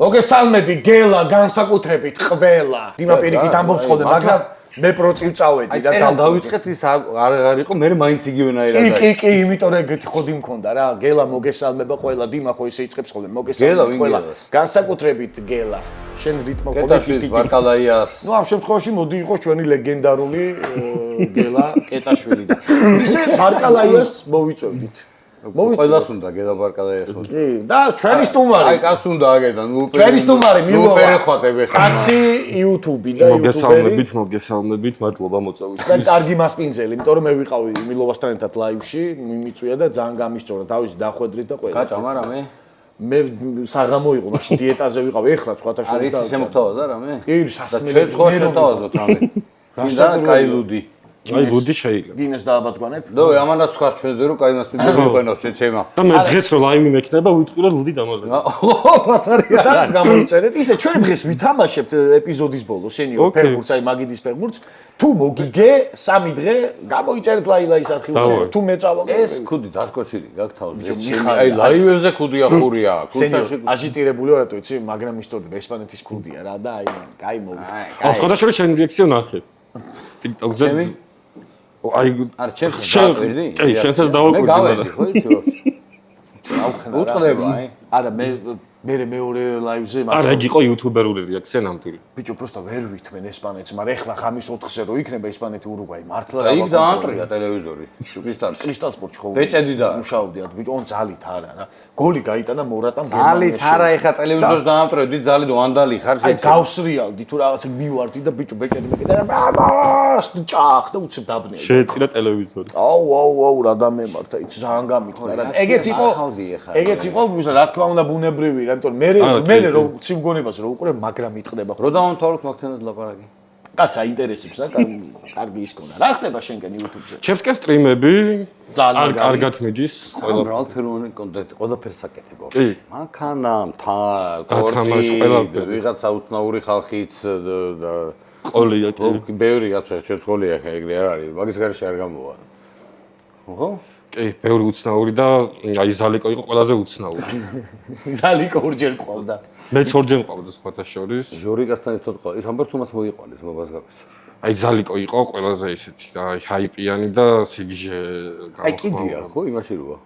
მოგესალმები გელა განსაკუთრებით ყველა. დიმა პირიქით ამბობს ხოლმე, მაგრამ მე პროცივ წავედი და დავიწყეთ ის არ იყო, მე მაინც იგივენაირად აი. კი, იმიტომ ეგეთი ხოდი მქონდა რა. გელა მოგესალმება ყველა, დიმა ხო ისე იწყებს ხოლმე, მოგესალმებით ყველა. განსაკუთრებით გელას. შენ რიტმო ხოლმე კეტაშვილის ბარკალაიას. ნუ ამ შემთხვევაში მოდი იყოს ჩვენი ლეგენდარული გელა კეტაშვილი და ისე ბარკალაიას მოვიწევდით. ყველას უნდა გელა ბარკალაიას მოდი. კი, და ჩვენი სტუმარი. აი კაც უნდა აგერდან, ჩვენი სტუმარი მილოვა. უპერეხოთები ხარ. კაცი YouTube და YouTube-ები. მოგესალმებით, მადლობა მოწვევისთვის. და კარგი მასპინძელი, იმიტომ რომ მე ვიყავი მილოვასთან ერთად ლაივში, მიმიწვია და ძალიან გამისწორა თავისი დახვედრით და ყველა. გაჭამ არა მე? მე საღამო იყო, მაშინ დიეტაზე ვიყავი, ეხლა სხვათა შორის და არის შემოგთავაზა რა მე? კი, სასმელი. ჩვენ ხო შევთავაზოთ რამე. გინდა კაი ლუდი. აი ლუდი შეიძლება. გინეს დააბაძგვანებ? ნუ ამანაც ხარ ჩვენზე რომ კაი მასპინძელი ვიყენოს შეჩემა. და მე დღეს რომ ლაივი მექნება, ვიტყვი რომ ლუდი დამალება. პასარია. და გამოიწერეთ. ისე ჩვენ დღეს ვითამაშებთ ეპიზოდის ბოლოს, სენიორ ფეხბურთს, აი მაგიდის ფეხბურთს. თუ მოგიგე 3 დღე გამოიწერეთ ლაილაის არქივში. თუ მეწავა. ეს ქუდი დასკოჩილი გაქვს თავზე. აი ლაივებზე ქუდი ახურია. ქუჩაში აჟიტირებული ვარ, რატო იცი, მაგრამ ისტორია ესპანეთის ქუდია რა და აი, კაი მოვიდა. ახლა სხვადასხვა შენ რეაქცია ნახე. TikTok-ზე აი არ ჩემს კი, შენსაც დავაკვირდი. მე გავედი ხო იცი ვაფშე. უტყდება აი. არა მე მეორე ლაივზე არა იგი იყო იუთუბერული რეაქცია ნამდვილი. ბიჭო просто ვერ ვითმენ ესპანეთს, მაგრამ ეხლა ხამის 4-ზე რო იქნება ესპანეთი ურუგვაი მართლა რა. იქ დაანტრია ტელევიზორი. კრისტალ სპორტში ხო. ბეჭედი და მუშაობდიათ ბიჭო, on ძალით არა რა. გოლი გაიტანა მორატამ გერმანიაში. ძალით არა, ეხლა ტელევიზორს დაამტრევდი, ძალიან ვანდალი ხარ შეჭე. აი გავსრიალდი თუ რაღაცა მივარდი და ბიჭო ბეჭედი და ბაბას ჭახ და უცებ დაბნელი. შეეწირა ტელევიზორი. აუ რა დამემართა, იცი ძალიან გამithდა რა. ეგეც იყო, რა თქმა უნდა ბუნებრივი რა. იმიტომ მე რომ სიმგონებას რო უყურებ, მაგრამ იტყდება. რო დავამთავროთ მაგთანაც ლაპარაკი. კაცა ინტერესებს რა, კარგი ის ქონა. რა ხდება შენკენ YouTube-ზე? ჩემსკენ სტრიმები ძალიან კარგად მიდის. ყველა მრავალფეროვანი კონტენტი, ყველაფერს აკეთებ. მანქანა, გათამაში, ყველაფერი. ვიღაცა უცნაური ხალხიც და ყოლია კი. ბევრი კაცი ჩვენ ყოლია ხა ეგრე არ არის. მაგის გარშე არ გამოვა. ხო? კი, ბევრი უცნაური და აი ზალიკო იყო ყველაზე უცნაური. ზალიკო ორჯერ ყავდა. მეც ორჯერ ყავდა სხვათა შორის. ჟორიკასთან ერთად ყავდა. ის ამბობს უმაც მოიყვანეს მობას გაკეცე. აი ზალიკო იყო ყველაზე ისეთი, აი ჰაიპიანი და სიგიჟე გამოხმაურდა. აი კიდია ხო იმაში როა.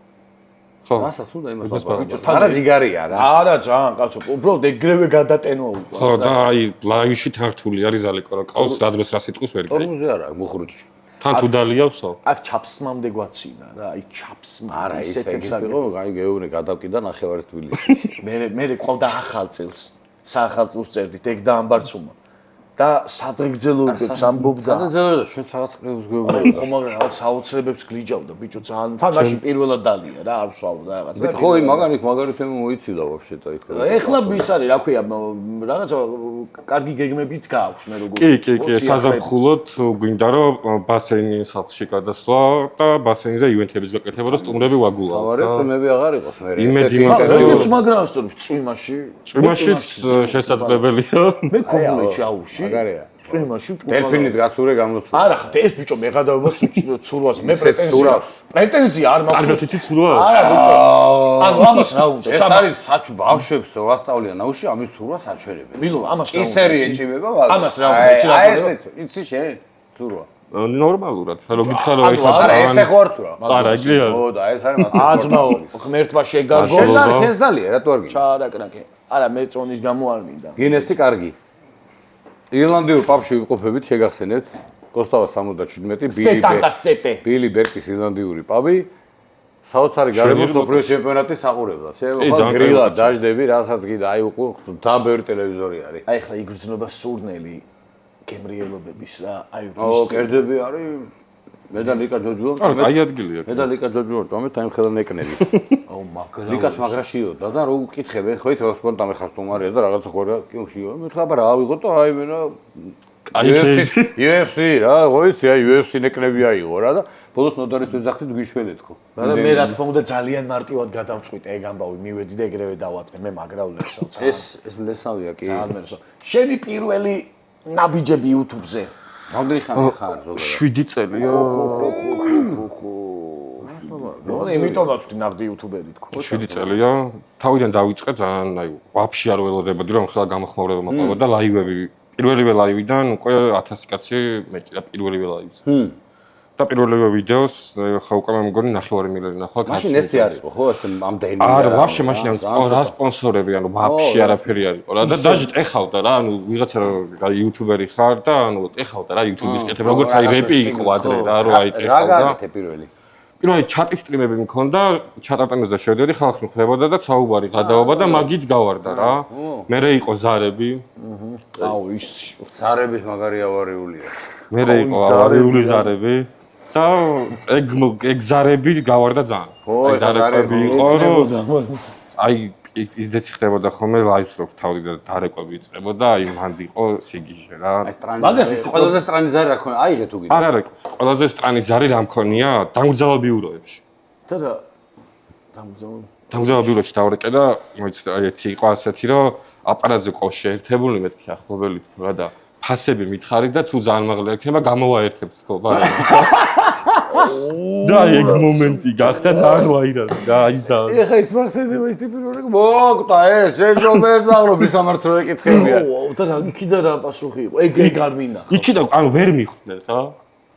ხო. რასაც უნდა იმას ვაბიჭო. არა ჯიგარია რა. არა ძალიან კაცო. უბრალოდ ეგრევე გადატენვა უკვე. ხო და აი ლაივში თართული არის ზალიკო რა ყავს, რა დროს რა სიტყვის ვერ გაიგე. ტორმუზე არა, მუხრუჭი. თან თუ დალიავსო? აქ ჩაფსმამდე გვაცინა რა, აი ჩაფსმა. არა, ისეთებს იყო, აი გეუბნე გადავკიდა ნახევარი თბილისში. მე ყავდა ახალ წელს. საახალწლოს წერდით, ეგ დაამბარცუმა. და სადღეგრძელოებებს ამბობდა. სადღეგრძელოება შენ რაღაც ყრებს გეუბნე. ხო, მაგრამ რაღაც საოცრებებს გლიჯავდა, ბიჭო, ძალიან. თან მაშინ პირველად დალია რა, არ ვსვავდა რაღაცა. ხო, მაგარი თემა მოიცილა ვაფშე და იქ. ეხლა ის არის, რა ქვია, რაღაცა კარგი გეგმებიც გააქვს მე როგორ. კი, საზაფხულოდ გვინდა რომ ბასეინი სახლში გადასვლა და ბასეინზე ივენთების გაკეთება და სტუმრები ვაგულა. ავარეთ თემები აღარ იყოს მე. იმედი მაგას მაგრამ სწორებს წვიმაშიც შესაძლებელია. მე ქობულეთში აუში. მაგარია. წვიმაში დელფინით გაცურე გამოსულა. არა ხა ეს ბიჭო მეღადაობას ცურვას მე პრეტენზია არ მაქვს. კარგად იცი ცურვა? არა ბიჭო. ანუ ამას რა უნდა? ეს არის საჩ ბავშვებს ვასწავლიან ნაუში ამის ცურვა საჩვერებელი. მილო ამას რა უნდა? ისერი ეჭიმება ვარ. ამას რა უნდა? იცი რა უნდა? იცი შენ ცურვა. ნორმალურად. რა გითხარ რომ ეხლა არა ეს ეხوار თუ რა. არა ეგრეა. ო და ეს არის მაგ. აძმაო ღმერთმა შეგარგო. შენს დალია რატო არ გინდა? ჩაარაკრაკე. არა მე წონის გამო არ მინდა. გინესი კარგი. ირლანდიურ პაბში ვიყოფებით, შეგახსენებთ. კოსტავა 77, ბილი ბერკის ირლანდიური პაბი. საოცარი გარემოს სოფლიო ჩემპიონატის საყურებლად. შემოხვალ გრილა დაждები, რასაც გინდა, აი უკვე ძალიან ბევრი ტელევიზორი არის. აი ხლა იგრძნობა სურნელი გემრიელობების რა, აი ო, კერძები არის. მე და ლიკა ჯოჯუა, აი ადგილია. მე და ლიკა ჯოჯუა, თომე თაიმ ხელა ნეკნები. აუ მაგრამ ლიკას მაგრაშიოდა და რო უკითხები, ხო ითო სპონტანე ხარ სტუმარია და რაღაცა ხო რა, კიოშიო. მე თქვა, აბა რა ავიღო და აი მე რა UFC რა, ხო იცი, აი UFC ნეკნები აიღო რა და ბოლოს ნოდარის ვეძახით გვიშველეთ ხო. მაგრამ მე რა თქმა უნდა ძალიან მარტივად გადავწყვიტე ეგ ამბავი, მივედი და ეგრევე დავატყე, მე მაგრავლესო. ეს მლესავია კი. ძალიან მერესო. შენი პირველი ნაბიჯები YouTube-ზე. რამდენი ხანი ხარ ზოგადად? 7 წელია. ხო. იმიტომაც ვთქვი ნაღდი იუთუბერი თქო. 7 წელია. თავიდან დავიწყე ძალიან, აი, ვაფშე არ ველოდებოდი რომ ხელა გამოხმაურება მოყვება და ლაივები. პირველივე ლაივიდან უკვე 1000 კაცი მეჭირა პირველივე ლაივზე. და პირველივე ვიდეოს ხა უკვე მე მგონი 9 მილიონი ნახვა კაცი. მაშინ ესე არ იყო, ხო, ასე ამდენი. არა, ვაფშე მაშინ რა სპონსორები, ანუ ვაფშე არაფერი არ იყო რა და დაჟე ეხავდა რა, ანუ ვიღაცა რა იუთუბერი ხარ და ანუ ეხავდა რა იუთუბის კეთება, როგორც აი რეპი იყო ადრე რა, რო აი ეხავდა. რა გააკეთე პირველი? პირველი ჩატის სტრიმები მქონდა, ჩატატანეზე შევდიოდი, ხალხი მხრებოდა და საუბარი გადაობა და მაგით გავარდა რა. მერე იყო ზარები. აუ ის ზარების მაგარი ავარიულია. მერე იყო ავარიული ზარები. და ეგ ზარები გავარდა ძალიან. აი დარეკვები იყო რომ აი ისდეცი ხდებოდა ხოლმე ლაივს რო თავი და დარეკვები იწყებოდა, აი მანდ იყო სიგიჟე რა. მაგას ის ყველაზე სტრანი ზარი რა ქონა? აიღე თუ გინდა. არა, ყველაზე სტრანი ზარი რა მქონია? დამგზავრა ბიუროებში. და დამგზავრა. დამგზავრა ბიუროებში დავრეკე და მოიცი აი ერთი იყო ასეთი რომ აპარატზე ყო შეერთებული მეთქი ახლობელი თუ რა და ფასები მითხარი და თუ ძალიან მაღალი იქნება გამოვაერთებთ თქო ბარა. და ეგ მომენტი გახდა ძალიან ვაირალი და აი ძალიან. ეხა ის მახსენდება ის ტიპი რომ მოკტა ეს შეჯობერს აღრობის სამართლო ეკითხებია. და რა იქიდან რა პასუხი იყო? ეგ არ მინახა. იქიდან ანუ ვერ მიხვდნენ რა.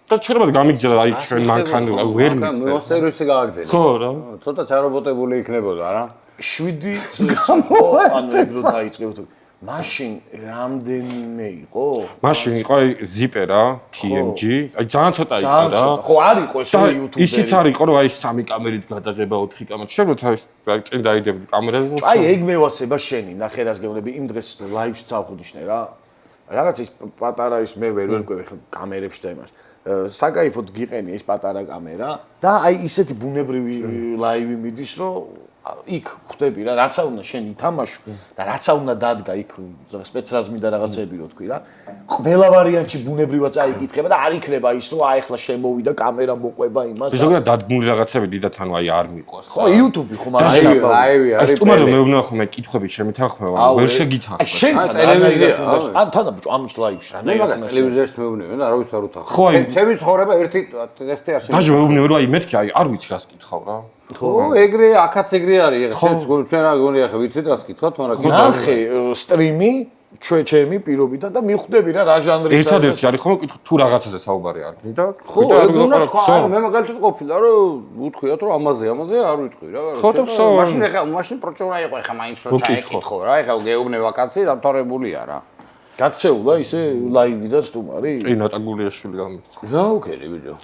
და შეიძლება გამიგზავნა აი ჩვენ მანქან ვერ მიხვდნენ. სერვისი გააგზავნე. ხო რა. ცოტა ჩარობოტებული იქნებოდა რა. 7 წელს იყო ანუ ეგ რო დაიწყებთ. მაშინ რამდენიმე იყო? მაშინ იყო აი ზიპერა, TMG, აი ძალიან ცოტა იყო რა. ხო არ იყო ეს YouTube-ი. ისიც არ იყო რომ აი 3 კამერით გადაღება 4 კამერით. შეგვიძლია თავის წინ დაიდებდი კამერაზე. აი ეგ მევასება შენი, ნახე რას გეუბნები, იმ დღეს ლაივში წავხვდიშნე რა. რაღაც ის პატარა ის მე ვერ ვერკვევი ხა კამერებში და იმას. საკაიფოდ გიყენი ეს პატარა კამერა და აი ისეთი ბუნებრივი ლაივი მიდის რომ იქ ხვდები რა, რაცა უნდა შენ ითამაშო და რაცა უნდა დადგა იქ სპეცრაზმი და რაღაცები რო თქვი რა. ყველა ვარიანტში ბუნებრივად წაიკითხება და არ იქნება ის რომ აი ახლა შემოვიდა კამერა მოყვება იმას. ზოგადად დადგმული რაღაცები დიდათ ანუ აი არ მიყვარს. ხო, YouTube-ი ხომ არის. ლაივი აი სტუმარი მე ვნა ხომ კითხები შემითანხმება, ვერ შეგითანხმება. აი შენ ტელევიზია. ან თანაბჭო ამის ლაივში რა. მე მაგას ტელევიზიაში მეუბნები და არავის არ უთანხმობ. ხო, აი ჩემი ცხოვრება ერთი ტესტი არ შეგვიძლია. დაჟე მეუბნები რომ აი მეთქი აი არ ვიცი რას კითხავ რა. ხო, ეგრე აქაც ეგრე არის. ჩვენ რა გონია ხა ვიცით რას კითხავთ, მაგრამ ნახე სტრიმი ჩემი პირობითა და მიხვდები რა ჟანრის ერთადერთი არის ხომ კითხო თუ რაღაცაზე საუბარი არ გინდა? ხო, ეგ უნდა თქვა, მე მაგალითად ყოფილა რომ უთქვიათ რომ ამაზე არ ვიტყვი რა. მაშინ პროჭონა იყო ხა მაინც რომ ჩაეკითხო რა. ეხა გეუბნება კაცი დამთავრებულია რა. გაქცეულა ისე ლაივიდან სტუმარი? კი, ნატაგულიაშვილი გამიწყდა. ზაუკერი ბიჭო.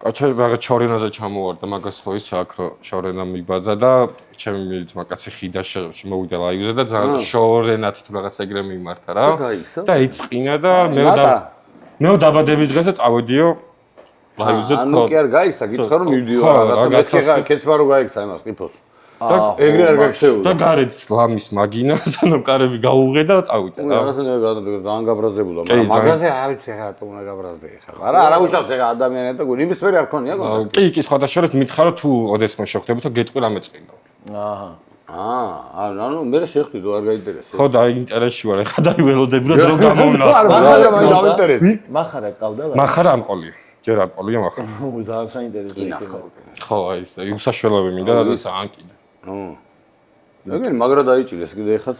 კაცი რაღაც შორენაზე ჩამოვარდა მაგას ხო ის აქ რომ შორენა მიბაძა და ჩემი ძმაკაცი ხიდაში მოვიდა ლაივზე და ძალიან შორენად თუ რაღაც ეგრე მიმართა რა და იწყინა და მე დაბადების დღეზე წავედიო ლაივზე თქო. ანუ კი არ გაიქცა, გითხრა რომ მივდიო რაღაცა კეცვა რო გაიქცა იმას ყიფოს. და ეგრე არ გაქცეულა. და გარეთ ლამის მაგინა სანამ კარები გაუღე და წავიდა რა. რაღაცა ძალიან გაბრაზებულა, მაგრამ მაგაზე არ ვიცი ხა რატომ უნდა გაბრაზდე ხა. არა უშავს ხა ადამიანები და გუნი იმისფერი არ ქონია კონტაქტი. კი, კი, სხვათა შორის მითხარო თუ ოდესმე შევხვდებით და გეტყვი რამე წინდა. ანუ მე შეხვდით არ გაინტერესებს. ხო და ინტერესში ვარ, ხა დაიველოდები რომ დრო გამოვნავს. მახარა მაინც დაინტერესებს. მახარა ყავდა რა. მახარა ამყოლია. ჯერ ამყოლია მახარა. ძალიან საინტერესო იქნება. ხო, აი ეს უსაშველოები მინდა და ძალიან კიდე. ეგენ მაგრა დაიჭირეს კიდე ეხაც.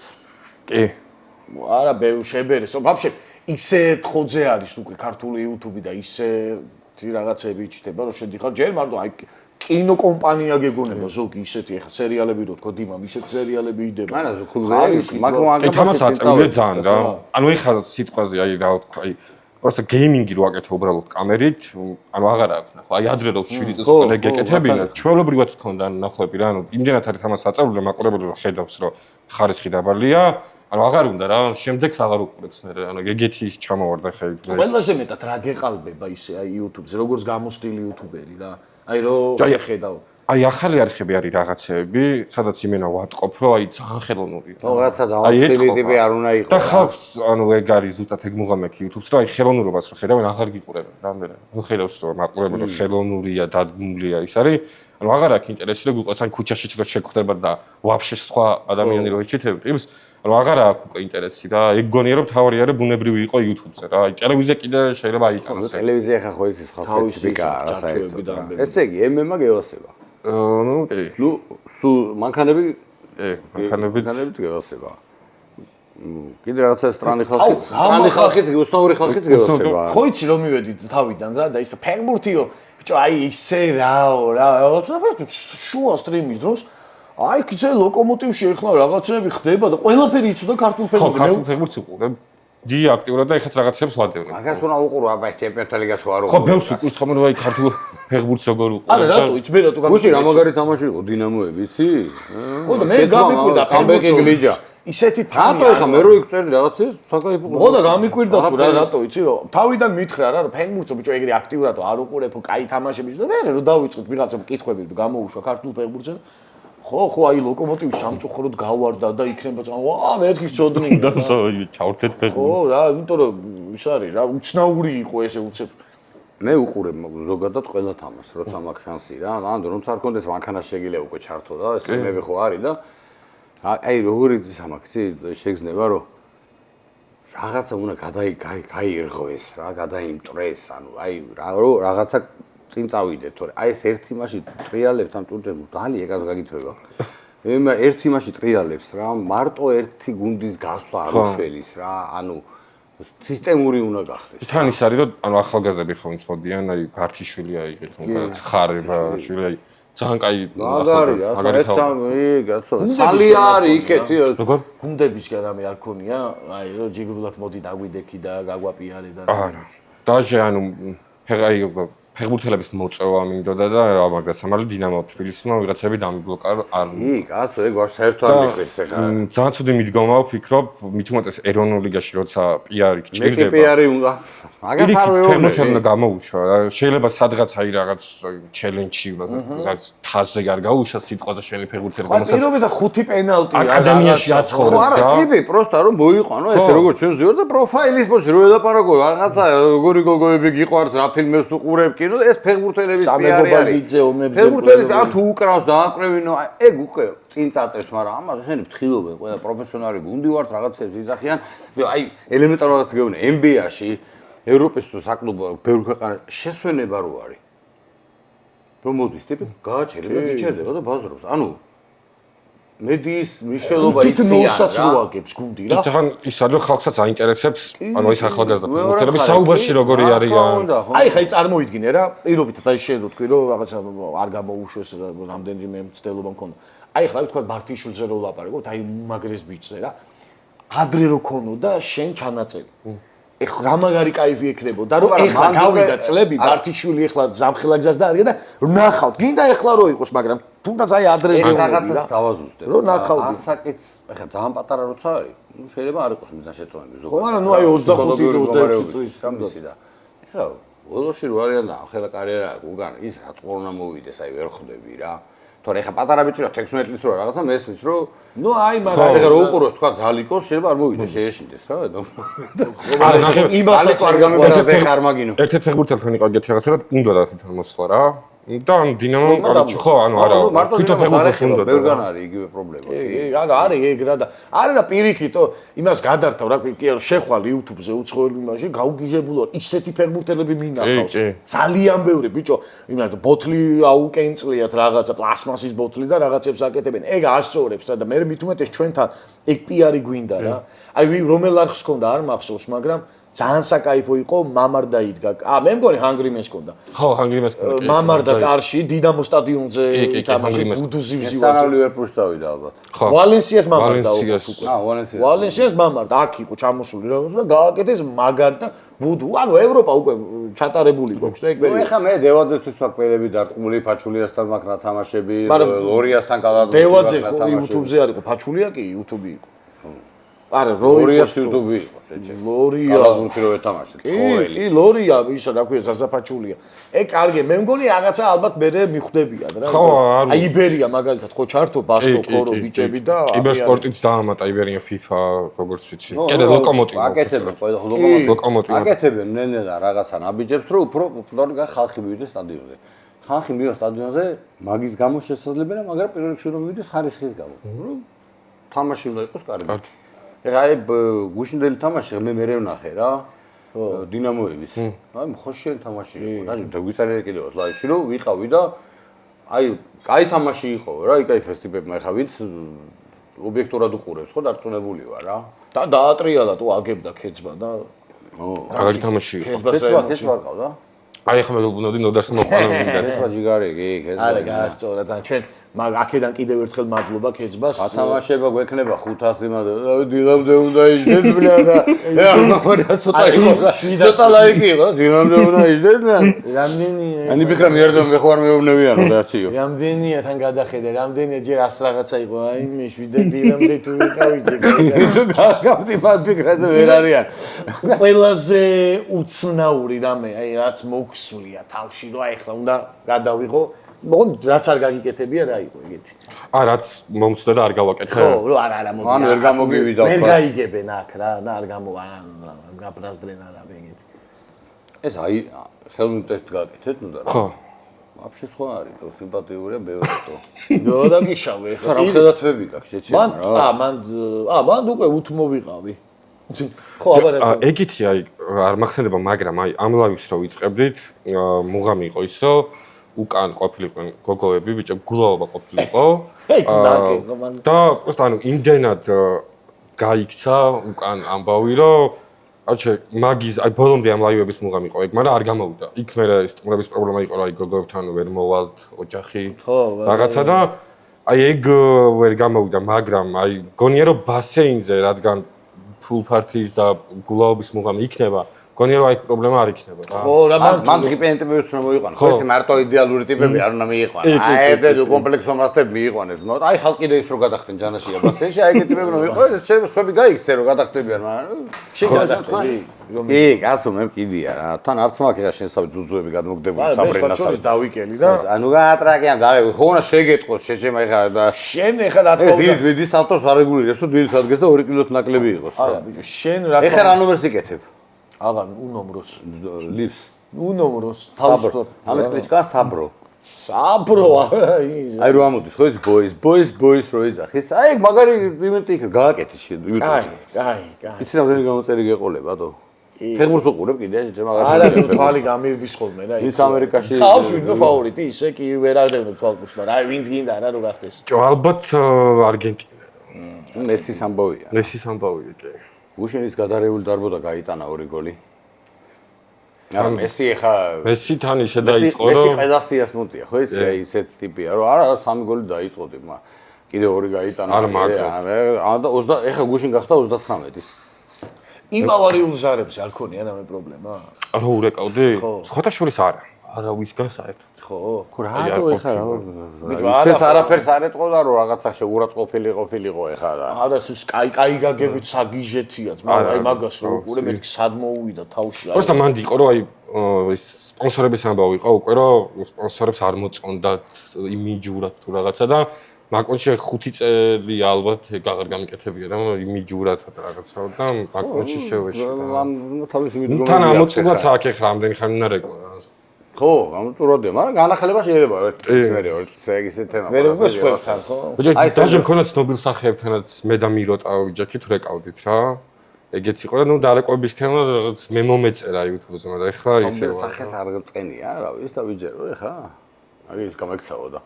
კი. არა, შებერესო. ვაფშე ისე თხოძე არის უკვე ქართული YouTube და ისე რაღაცები იჭდება რომ შედიხარ ჯერ მარტო აი კინოკომპანია გეგონება ზოგი ისეთი ახლა სერიალები რო თქო დიმამ ისეთ სერიალები იდება. არა, მაგრამ თამას აწევია ძალიან რა. ანუ ეხლა სიტყვაზე აი რა ვთქვა, აი просто გეიმინგი რო აკეთო უბრალოდ კამერით, ანუ აღარ აქვს ნახო. აი ადრე რო 7 წელს მქონდა გეკეთებინა, ჩვეულებრივად მქონდა ნახვები რა, ანუ იმდენად არის თამას აწეული, მაყურებელი რო ხედავს რომ ხარისხი დაბალია, ანუ აღარ უნდა რა, შემდეგს აღარ უყურებს მე, ანუ ეგეთი ის ჩამოვარდა ხე. ყველაზე მეტად რა გეყალბება ისე აი YouTube-ზე, როგორც გამოსტილი YouTuberi რა. აი რო შეხედავ. აი ახალი არხები არის რაღაცეები, სადაც იმენა ვატყობ, რომ აი ძალიან ხელოვნურია. ხო, რაღაცა დავასწრები ტიპი არ უნდა იყოს. და ხალხს ანუ ეგ არის ზუსტად ეგ მუღამექი YouTube-ს, რომ აი ხელოვნურობას რო ხედავენ, აღარ გიყურებენ, რამდენი. ნუ ხედავს რომ მაყურებელი ხელოვნურია, დადგმულია ის არის. ანუ აღარ აქვს ინტერესი რომ გიყვას აი ქუჩაშიც რო შეგხვდება და ვაფშე სხვა ადამიანი რო ეჩითებთ იმს, ანუ აღარ აქვს უკვე ინტერესი რა. ეგ გონია რომ თავარი არის ბუნებრივი იყო YouTube-ზე რა. აი ტელევიზია კიდე შეიძლება აიწყოს. ტელევიზია ხა ხო ის სხვა სპეციფიკაა რა საერთოდ. ესე იგი, MMA გეოსება. ნუ კი. ნუ სულ მანქანები მანქანებიც გევასება. კიდე რაღაცა სტრანი ხალხიც, უცნაური ხალხიც გევასება. ხო იცი რომ მივედით თავიდან რა და ის ფეხბურთიო ბიჭო აი ისე რაო რა შუა სტრიმის დროს აი კიდე ლოკომოტივში ეხლა რაღაცები ხდება და ყველაფერი იცოდა ქართულ ფეხბურთს. ხო, ქართულ ფეხბურთს უყურებ. დი აქტიურად და ეხაც რაღაცებს ვადევნებ. მაგას უნდა უყურო აბა ჩემპიონთა ლიგას ხო არ უყურო. ხო, ბევრს უყურს ხომ რომ აი ქართულ ფეხბურთს როგორ უყურებ. არა რატო იცი მე რატო გუშინ რა მაგარი თამაში იყო დინამოები, იცი? ხო და მე გამიკვირდა კამბეკი გლიჯა. ისეთი რატო ეხა მე რო იქ წერდი რაღაცებს საკაიფო. ხო და გამიკვირდა თუ რა რატო იცი რომ თავიდან მითხრა რა რომ ფეხბურთს ბიჭო ეგრე აქტიურად არ უყურებ კაი თამაშები და მე რო დავიწყოთ ვიღაცა მკითხვები და გამოუშვა ქართულ ფეხბურთზე ხო აი ლოკომოტივის სამწუხაროდ გავარდა და იქნება ვა მეთქი წოდნი და ჩავრთეთ ფეხბურთს. ხო რა იმიტომ რომ ის არის რა უცნაური იყო ესე უცებ მე უყურებ ზოგადად ყველა თამაშს როცა მაქვს შანსი რა ანუ რომც არ კონდეს მანქანა შეგიძლია უკვე ჩართო და ეს მები ხო არის და აი როგორი ის ამაქცი შეგზნება რომ რაღაცა უნდა გაირღვეს რა გადაიმტრეს ანუ აი რაღაცა წინ წავიდეთ თორე აი ეს ერთი მასში ტრიალებთ ამ ტურნირს დალი ეგაც გაგითვება მე ერთი მასში ტრიალებს რა მარტო ერთი გუნდის გასვლა არ უშველის რა ანუ სისტემური უნდა გახდეს თან ის არის რომ ანუ ახალგაზრდები ხომ იცოდიან აი ბარქიშვილი აიღეთ მაგაც ხარება შვილი აი ძალიან კაი სალი არის იქეთი როგორ გუნდებისგან რამე არ ქონია აი რომ ჯიგრულად მოდი დაგვიდექი და გაგვაპიარე და არა დაჟე ანუ ფეგაი ფეხბურთელების მოწევა მინდოდა და რა მაგრამ სამალი დინამო თბილისმა ვიღაცები დამიბლოკა არ კაცო ეგ ვარ საერთოდ არ მიყრის ეხლა ძალიან ცუდი მიდგომა ვფიქრობ მით უმეტეს ეროვნულ ლიგაში როცა პიარი ჭირდება მე პიარი უნდა მაგას არ ვეუბნები გამოუშვა შეიძლება სადღაც აი რაღაც ჩელენჯი რაღაც თასზე არ გაუშვა სიტყვაზე შენი ფეხბურთელი რომელსაც პირობითად 5 პენალტი აკადემიაში აცხოვრებ რა არა ტიპი პროსტა რომ მოიყვანო ესე როგორც ჩვენ ზიარ და პროფაილის პოჩი რო ელაპარაკო რაღაცა როგორი გოგოები გიყვარს რა ფილმებს უყურებ კინო ეს ფეხბურთელების პიარი არის ფეხბურთელის ან თუ უკრავს დააკრევინო ეგ უკვე წინ წაწევს მაგრამ ამას ესენი ფთხილობენ ყველა პროფესიონალი გუნდი ვართ რაღაცებს იზახიან აი ელემენტარულ რაღაც გეუბნე NBA-ში ევროპის თუ საკლუბო ბევრ ქვეყანაში შესვენება რო არის რომ მოდის ტიპი გააჩერება გიჩერდება და ბაზრობს ანუ მედიის მნიშვნელობა იციან რა აგებს გუნდი რა თან ის არის რომ ხალხსაც აინტერესებს ანუ ეს ახალგაზრდა ფეხბურთელები საუბარში როგორი არიან აი ხაი წარმოიდგინე რა პირობითად აი შენ რო თქვი რომ რაღაცა არ გამოუშვეს რამდენჯერმე მცდელობა მქონდა აი ხლა ვთქვა ბართიშვილზე რო ვლაპარაკობთ აი მაგრეს ბიჭზე რა ადრე რო ქონოდა შენ ჩანაწერი ეხლა რა მაგარი кайფი ექნებოდა რომ ეხლა გავიდა წლები ბართიშვილი ეხლა ზამხელა გზას და არია და ნახავთ გინდა ეხლა რო იყოს მაგრამ თუნდაც აი ადრე რაღაცას დავაზუსტებ რო ნახავდი ასაკიც ეხლა ძალიან პატარა როცა არის ნუ შეიძლება არ იყოს მიზან შეწონები ზოგადად ხო არა ნუ აი 25-26 წლის გამისი და ეხლა ბოლოში რო არიან და ახლა კარიერა უკან ის რა თქმა უნდა მოვიდეს აი ვერ ხვდები რა თორე ეხლა პატარა ბიჭი რა 16 წლის რო რაღაცა მესმის რო ნუ აი მაგრამ ეხლა რო უყუროს თქვა ზალიკოს შეიძლება არ მოვიდეს შეეშინდეს რა არა ნახე იმასაც არ გამიგონდა ხარ მაგინო ერთ-ერთ ფეხბურთელთან იყო ეგეთი რაღაცა და უნდა და თვითონ მოსვლა რა და დინამო კაროჩი ხო ანუ არა თვითონ ფეხბურთელს უნდა ბევრგან არის იგივე პრობლემა არა არის ეგ რა და არა და პირიქით იმას გადართავ რა კი შეხვალ YouTube-ზე უცხოელი იმაში გაუგიჟებულ ვარ ისეთი ფეხბურთელები მინახავს ძალიან ბევრი ბიჭო იმას ბოთლი აუკენწლიათ რაღაცა პლასმასის ბოთლი და რაღაცებს აკეთებენ ეგ ასწორებს რა და მე მით უმეტეს ჩვენთან ეგ პიარი გვინდა რა აი რომელ არხს ქონდა არ მახსოვს მაგრამ ძალიან საკაიფო იყო მამარდა იდგა. მე მგონი ჰანგრიმენს ქონდა. ხო, ჰანგრიმენს ქონდა. მამარდა კარში, დინამო სტადიონზე ითამაშეს ბუდუზივის ვაჭი. სანამ ლივერპულში დავიდა ალბათ. ხო. ვალენსიას მამარდა უკვე. ვალენსიას. ვალენსიას მამარდა. აქ იყო ჩამოსული რა და გააკეთეს მაგარ და ბუდუ. ანუ ევროპა უკვე ჩატარებული გვაქვს და ეგ პერიოდი. ნუ ეხა მე დევაძესთვის ვაკ პერები დარტყმული ფაჩულიასთან მაქვს რა თამაშები, ლორიასთან კალადური. დევაძე YouTube-ზე არ იყო, ფაჩულია კი YouTube იყო. არა, ლორიას YouTube-ი იყო, შეჭე. ლორია. კალადური რო ეთამაშეთ, ყოველი. კი, ლორია, ისა რა ქვია, ზაზაფაჩულია. ეგ კარგი, მე მგონი რაღაცა ალბათ მე მიხვდებიან რა. აი იბერია მაგალითად ხო ჩართო ბასკო ქორო ბიჭები და კიბერსპორტიც დაამატა იბერია FIFA როგორც ვიცი. კიდე ლოკომოტივი. აკეთებენ ყველა ლოკომოტივი. აკეთებენ ნენელა რაღაცა ნაბიჯებს რომ უფრო პოპულარული ხალხი მივიდეს სტადიონზე. ხალხი მივიდეს სტადიონზე მაგის გამო შესაძლებელია, მაგრამ პირველ რიგში რომ მივიდეს ხარისხის გამო. რომ თამაში უნდა იყოს კარგი. ეხლა აი გუშინდელი თამაში მე მერე ვნახე რა. დინამოების. აი მხოშიანი თამაში იყო. დაჟე დაგვიწარია კიდევ ლაიში რომ ვიყავი და აი, კაი თამაში იყო რა, იქ აი ფესტივალებმა ხა ვინც ობიექტურად უყურებს, ხო, დარწმუნებული ვარ რა. და დაატრიალა თუ აგებდა ქეცბა და მაგარი თამაში იყო. ქეცბას ვარ ყავდა? აი ახლა მე ვუბნოდი ნოდარს მოყვანა მინდა. ქეცბა ჯიგარი, კი, ქეცბა. არა, გაასწორა და ჩვენ მაგ აქედან კიდევ ერთხელ მადლობა ქეცბას. ათამაშება გვექნება 500 იმად. დილამდე უნდა იჯდეთ ბლა და მაგარი ცოტა იყო. ცოტა ლაიკი იყო, დილამდე უნდა იჯდეთ და რამდენია? ანი ფიქრა მიარდომ მე ხوار მეუბნებიანო დარჩიო. რამდენია თან გადახედე, რამდენია ჯერ 100 რაღაცა იყო, აი მე 7 დილამდე თუ ვიყავი ჯერ. გავდი მაგ ფიქრაზე ვერ არიან. ყველაზე უცნაური რამე, აი რაც მოგვსულია თავში, რომ აი ახლა უნდა გადავიღო, მოგონ რაც არ გაგიკეთებია რა იყო ეგეთი. რაც მომსდა და არ გავაკეთე. ხო, არა, მოდი. ან ვერ გამოგივიდა ვერ ხო. გაიგებენ აქ რა, და არ ან გაბრაზდრენ არა ეგეთი. ეს აი ხელმიწეთ გაკეთეთ ნუ და რა. ხო. вообще სხვა არის, то სიმპათიურია ბევრთო. ნო და გიშავე ხა რა ხედათვები გაქვს შეჩემა რა. მან უკვე უთმოვიყავი. ხო, აბა ეგეთი აი არ მახსენდება, მაგრამ აი ამ ლაივს რო ვიწყებდით, მუღამი იყო ის, რომ უკან ყოფილიყვნენ გოგოები, ბიჭო გულაობა ყოფილიყო. და просто ანუ იმდენად გაიქცა უკან ამბავი, რომ აჩე მაგის აი ბოლომდე ამ ლაივების მუღამი იყო ეგ, მაგრამ არ გამოვიდა. იქ მე სტუმრების პრობლემა იყო, რომ აი გოგოებთან ვერ მოვალთ ოჯახი. რაღაცა და აი ეგ ვერ გამოვიდა, მაგრამ აი გონია რომ ბასეინზე რადგან ფულ პარტიის და გულაობის მუღამი იქნება, გონია რომ აი პრობლემა არ იქნება რა. ხო, რა მან ტიპები უნდა მოიყვანოს. ხო, ეს მარტო იდეალური ტიპები არ უნდა მიიყვანოს. აი ეს კომპლექსომასტები მიიყვანოს. ნუ აი ხალხი და ის რო გადახდნენ ჯანაშია ბასენში, აი ეგეთი ტიპები რომ მიყვანოს, შეიძლება სხვები გაიქცე რომ გადახდებიან, მაგრამ შეგადახტები. კი, კაცო მე მკიდია რა. თან არც მაქვს ახლა შენსავე ძუძუები გადმოგდებული საბრენასავე. დავიკელი და ანუ გაატრაკიან, გავიგე, ხო უნდა შეგეტყოს შეჩემა ახლა და შენ ახლა რა თქმა უნდა. დიდი სავტოს არეგულირებს, რომ დიდი ადგეს და 2 კილოთ ნაკლები იყოს. არა, ბიჭო, შენ რა ახლა რა ნომერს იკეთებ? აღა უნომროს. ლიფს. უნომროს თავსტო. ამის კრიჩკა საბრო. საბრო არა ის. აი რო ამოდის ხო ის boys რო იძახის. აი მაგარი იმენტი იქ გააკეთე YouTube-ში. კაი. იცი რამდენი გამოცერი გეყოლება თო? ფეხბურთს უყურებ კიდე შეჭე მაგარი. არა, თუ თვალი გამირბის ხოლმე რა. ის ამერიკაში ხავს ვინმე ფავორიტი, ისე კი ვერ აღდევნებ თვალყურს, მაგრამ აი ვინც გინდა რა რო გახდეს. ალბათ არგენტინა. მესის ამბავია. მესის ამბავია კი. გუშინის გადარეული დარბოდა გაიტანა 2 გოლი. არა მესი ახლა მესი თან ისე დაიწყო რომ მესი ყედასიას მოტია ხო იცი აი ესეთ ტიპია რომ არა 3 გოლი დაიწყო ტიპმა კიდე 2 გაიტანა არა მაგრამ და 20 ახლა გუშინ გახდა 39-ის იმავარი უზარებს არ ქონია რამე პრობლემა რა ურეკავდი სხვათა შორის არა ვისგან საერთოდ ხო რატო ეხა რა ის არაფერს არ ეტყოდა რომ რაღაცა შეურაცხყოფილი ყოფილიყო ეხა და არა ეს კაი გაგებით საგიჟეთიაც მაგრამ აი მაგას რომ უყურე მეთქი სად მოუვიდა თავში არა просто მანდი იყო რომ აი ის სპონსორების ამბავი იყო უკვე რომ სპონსორებს არ მოწონდათ იმიჯურად თუ რაღაცა და მაკონში 5 წელი ალბათ აღარ გამიკეთებია რა იმიჯურად რაღაცა და მაკონში შევეშვა თავის იმიდგომები თან ამოწმაც აქ ეხლა რამდენი ხანი უნდა რეკო ხო, ამტუროდია, მაგრამ განახლება შეიძლება ერთის მერე ეგ თემა. ვერ უკვე სხვებთან, ხო? აი, დაჟე მქონდა ცნობილ სახეებთანაც მე და მიროტა ვიჯექით რეკავდით რა. ეგეც იყო და ნუ დარეკობის თემა რაღაც მე მომეწერა YouTube-ზე, მაგრამ ეხლა ისე ვარ. სახეს არ გწყენია, რა ვიცი და ვიჯერო ეხლა. აგის გამექცაოდა.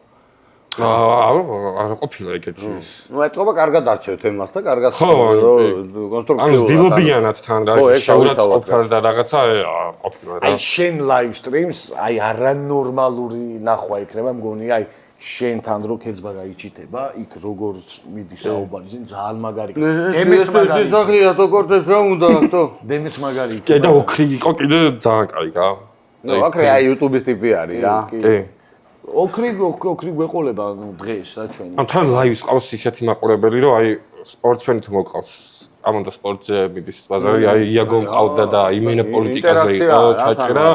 არ ყოფილა ეგეთი. ნუ ეტყობა კარგად არჩევ თემას და კარგად კონსტრუქციულად. ანუ ძილობიანად თან რა შეურაცხყოფარ და რაღაცა ყოფილა რა. აი შენ live streams აი არანორმალური ნახვა იქნება მგონი აი შენთან რო ქეცბა გაიჩიტება იქ როგორ მიდის საუბარი ზინ ძალიან მაგარი. დემეც მაგარი. ეს სახლია თო კორტებს რა უნდა თო? დემეც მაგარი. კი და ოქრი იყო კიდე ძალიან კაი რა. ნუ ოქრი აი YouTube-ის ტიპი არის რა. კი. ოქრი გვეყოლება დღეს რა ჩვენი. ან თან ლაივს ყავს ისეთი მაყურებელი რომ აი სპორტსმენი თუ მოყავს ამონდა სპორტზე მიდის ბაზარი აი იაგო მყავდა და იმენა პოლიტიკაზე იყო ჩაჭერა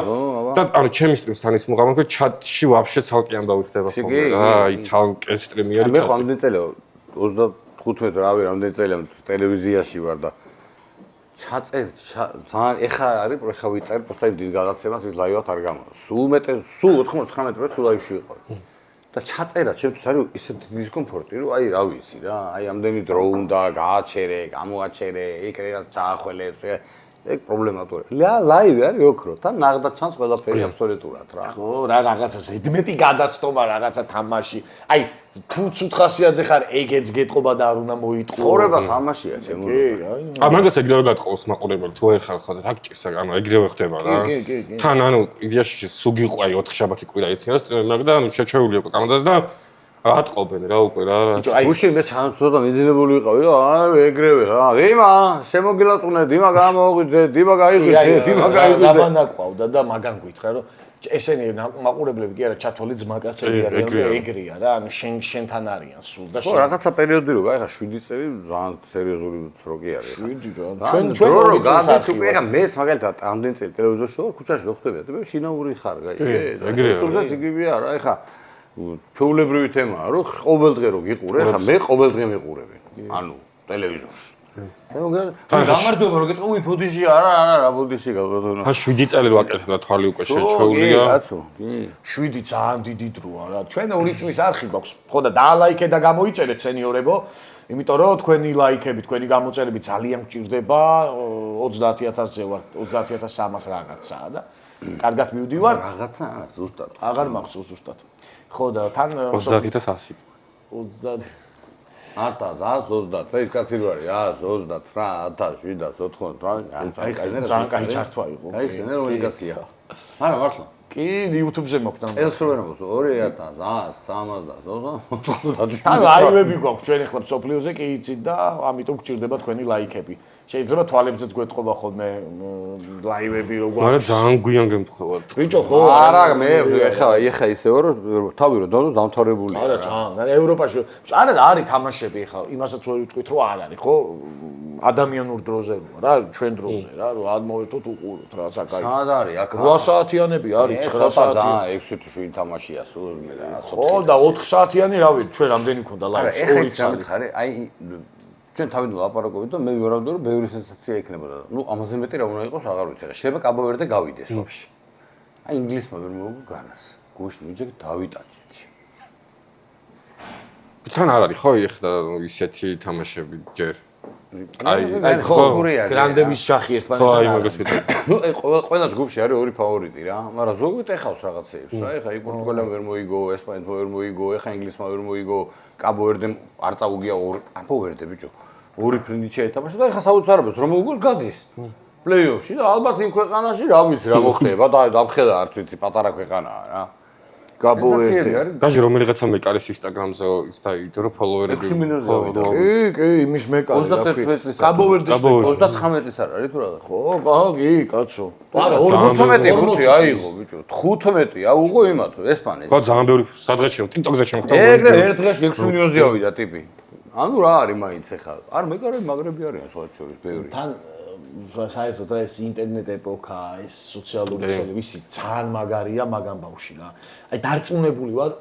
და ანუ ჩემი სტრიმს თან ის მუღამი ხო ჩატში ვაფშე ცალკე ამბავი ხდება ხოლმე რა აი ცალკე სტრიმი არის მე ხო ამდენ წელია 35 რავი რამდენი წელია ტელევიზიაში ვარ და ჩაწერ ძალიან ეხა არის ეხა ვიწერ პოსტაი დიდ გადაცემას ის ლაივად არ გამოვა სულ 99 წუთი სულ ლაივში ვიყავ და ჩაწერა ჩემთვის არის ისეთი დისკომფორტი რომ აი რა ვიცი რა აი ამდენი დრო უნდა გააჩერე გამოაჩერე იქ რაღაც ჩაახველებს ეგ პრობლემატურია. ლაივი არის ოქრო, თან ნაღდა ჩანს ყველაფერი აბსოლუტურად რა. ხო, რა რაღაცა ზედმეტი გადაცდომა რაღაცა თამაში. აი, თუ ცუთხასიაძე ხარ, ეგეც გეტყობა და არ უნდა მოიტყო. ცხოვრება თამაშია ჩემო. კი, აი. მაგას ეგრევე გატყობს მაყურებელი თუ არ ხარ ხაზე რა გჭირს ანუ ეგრევე ხდება რა. კი. თან ანუ იდეაში სუგი ყაი 4 შაბათი კვირა იციან სტრიმები და ანუ შეჩეული იყო კამადას და ატყობენ რა უკვე რა. გუშინ მე ცოტა მიძინებული ვიყავი და აი ეგრევე რა. დიმა, შემოგილაწუნე, დიმა გამოღვიძე, დიმა გაიღვიძე, დიმა გაიღვიძე. რაბანა ყავდა და მაგან გითხრა რომ ესენი მაყურებლები კი არა ჩათვალი ძმაკაცები არიან და ეგრეა რა ანუ შენთან არიან სულ და ხო რაღაცა პერიოდი რო გაიხა 7 წელი ძალიან სერიოზული სროგი არის. 7 რა. ჩვენ რო გადის უკვე ხა მეც მაგალითად ამდენ წელი ტელევიზორში ვარ ქუჩაში რო ხდებია და შინაური ხარ გაიგე. ეგრეა. თუმცა იგივეა რა ეხა ჩვეულებრივი თემაა რომ ყოველდღე რო გიყურე ხა მე ყოველდღე მიყურები. ანუ ტელევიზორში. გამარჯობა რომ გეტყვი ფუდიში არა ფუდიში გავდო. ხა 7 წელი რო აკეთებდა თვალი უკვე შეჩეულია. კი კაცო. 7 ძალიან დიდი დროა რა. ჩვენ 2 წლის არხი გვაქვს. ხო და დაალაიქე და გამოიწერეთ სენიორებო. იმიტომ რომ თქვენი ლაიქები, თქვენი გამოწერები ძალიან მჭირდება. 30000-ზე ვარ, 30300 რაღაცაა და კარგად მივდივართ. რაღაცა არა ზუსტად. აღარ მახსოვს ზუსტად. ხო და თან 30100. 30 1130 ეს კაცი რო არის 129 1790 ძალიან კაი ჩართვა იყო. აი შენ რომელი კაცია? არა მართლა. კი, YouTube-ზე მაქვს და. წელს რო ვერამოს 2330 ანუ ლაივები გვაქვს ჩვენ ახლა სოფლიოზე კი იცით და ამიტომ გჭირდება თქვენი ლაიქები. შეიძლება თვალებზეც გვეტყობა ხოლმე ლაივები რო გვაქვს. მაგრამ ძალიან გვიან გემთხოვათ. ბიჭო ხო? არა მე ეხა ისეო რომ თავი რო დამთავრებული არა ძალიან ევროპაში არა არის თამაშები ახლა იმასაც ვერ ვიტყვით რომ არ არის ხო ადამიანურ დროზე რა ჩვენ დროზე რა რომ ადმოვერთოთ უყუროთ რა საკაი სად არის აქ 8 საათიანი არის 9 საათი ძალიან 6 თუ 7 თამაშია სულ მე რა ხო და 4 საათიანი რა ვიცი ჩვენ რამდენი ქონდა არა ლაივი ეხა ის გამიხარე აი ჩვენ თავით ვლაპარაკობთ და მე ვერავდი რომ ბევრი სენსაცია იქნებოდა ნუ ამაზე მეტი რა უნდა იყოს აღარ ვიცი ხა შეიძლება კაბო-ვერდე გავიდეს ვაფშე აი ინგლისმა ვერ მოგო განას გუშინ ვიჯეკ დავიტანჯეთ თან არ არის ხო ეხლა ისეთი თამაშები ჯერ აი ხო გრანდების შახი ერთმანეთთან ხო აი მაგას ვიტყვი ნუ აი ყველა ჯგუფში არის ორი ფავორიტი რა მაგრამ ზოგადად ეხავს რაღაცეებს რა ეხა პორტუგალიამ ვერ მოიგო ესპანეთმა ვერ მოიგო ეხა ინგლისმა ვერ მოიგო კაბო-ვერდემ არ წაუგია კაბო-ვერდე ბიჭო ორი ფრინდი შეეთამაშა და ეხა საუცხოებს რომ მოუგოს გადის პლეი-ოფში და ალბათ იმ ქვეყანაში რა ვიცი რა მოხდება და დამხედა არც ვიცი პატარა ქვეყანაა რა კაბო-ვერდე გაჟი რომელიღაცა მეკარის ინსტაგრამზე ის დაიდო რომ ფოლოვერები 6 მილიონზე ავიდა კი იმის მეკარი 31 წლის კაბო-ვერდის 39 წლის არ არის თუ რა ხო კი კაცო არა 15 გუნდი აიღო ბიჭო 15 აუღო იმათ ესპანეთს ხო ძალიან ბევრი სადღეში TikTok-ზე შემოხდა ეგრე ერთ დღეში 6 მილიონზე ავიდა ტიპი ანუ რა არის მაინც ახლა არ მეკარები მაგრები არიან სხვა შორის ბევრი თან საერთოდ ეს ინტერნეტ ეპოქა, ეს სოციალური ქსელი, ვისი ძალიან მაგარია მაგან ბავში რა. აი დარწმუნებული ვარ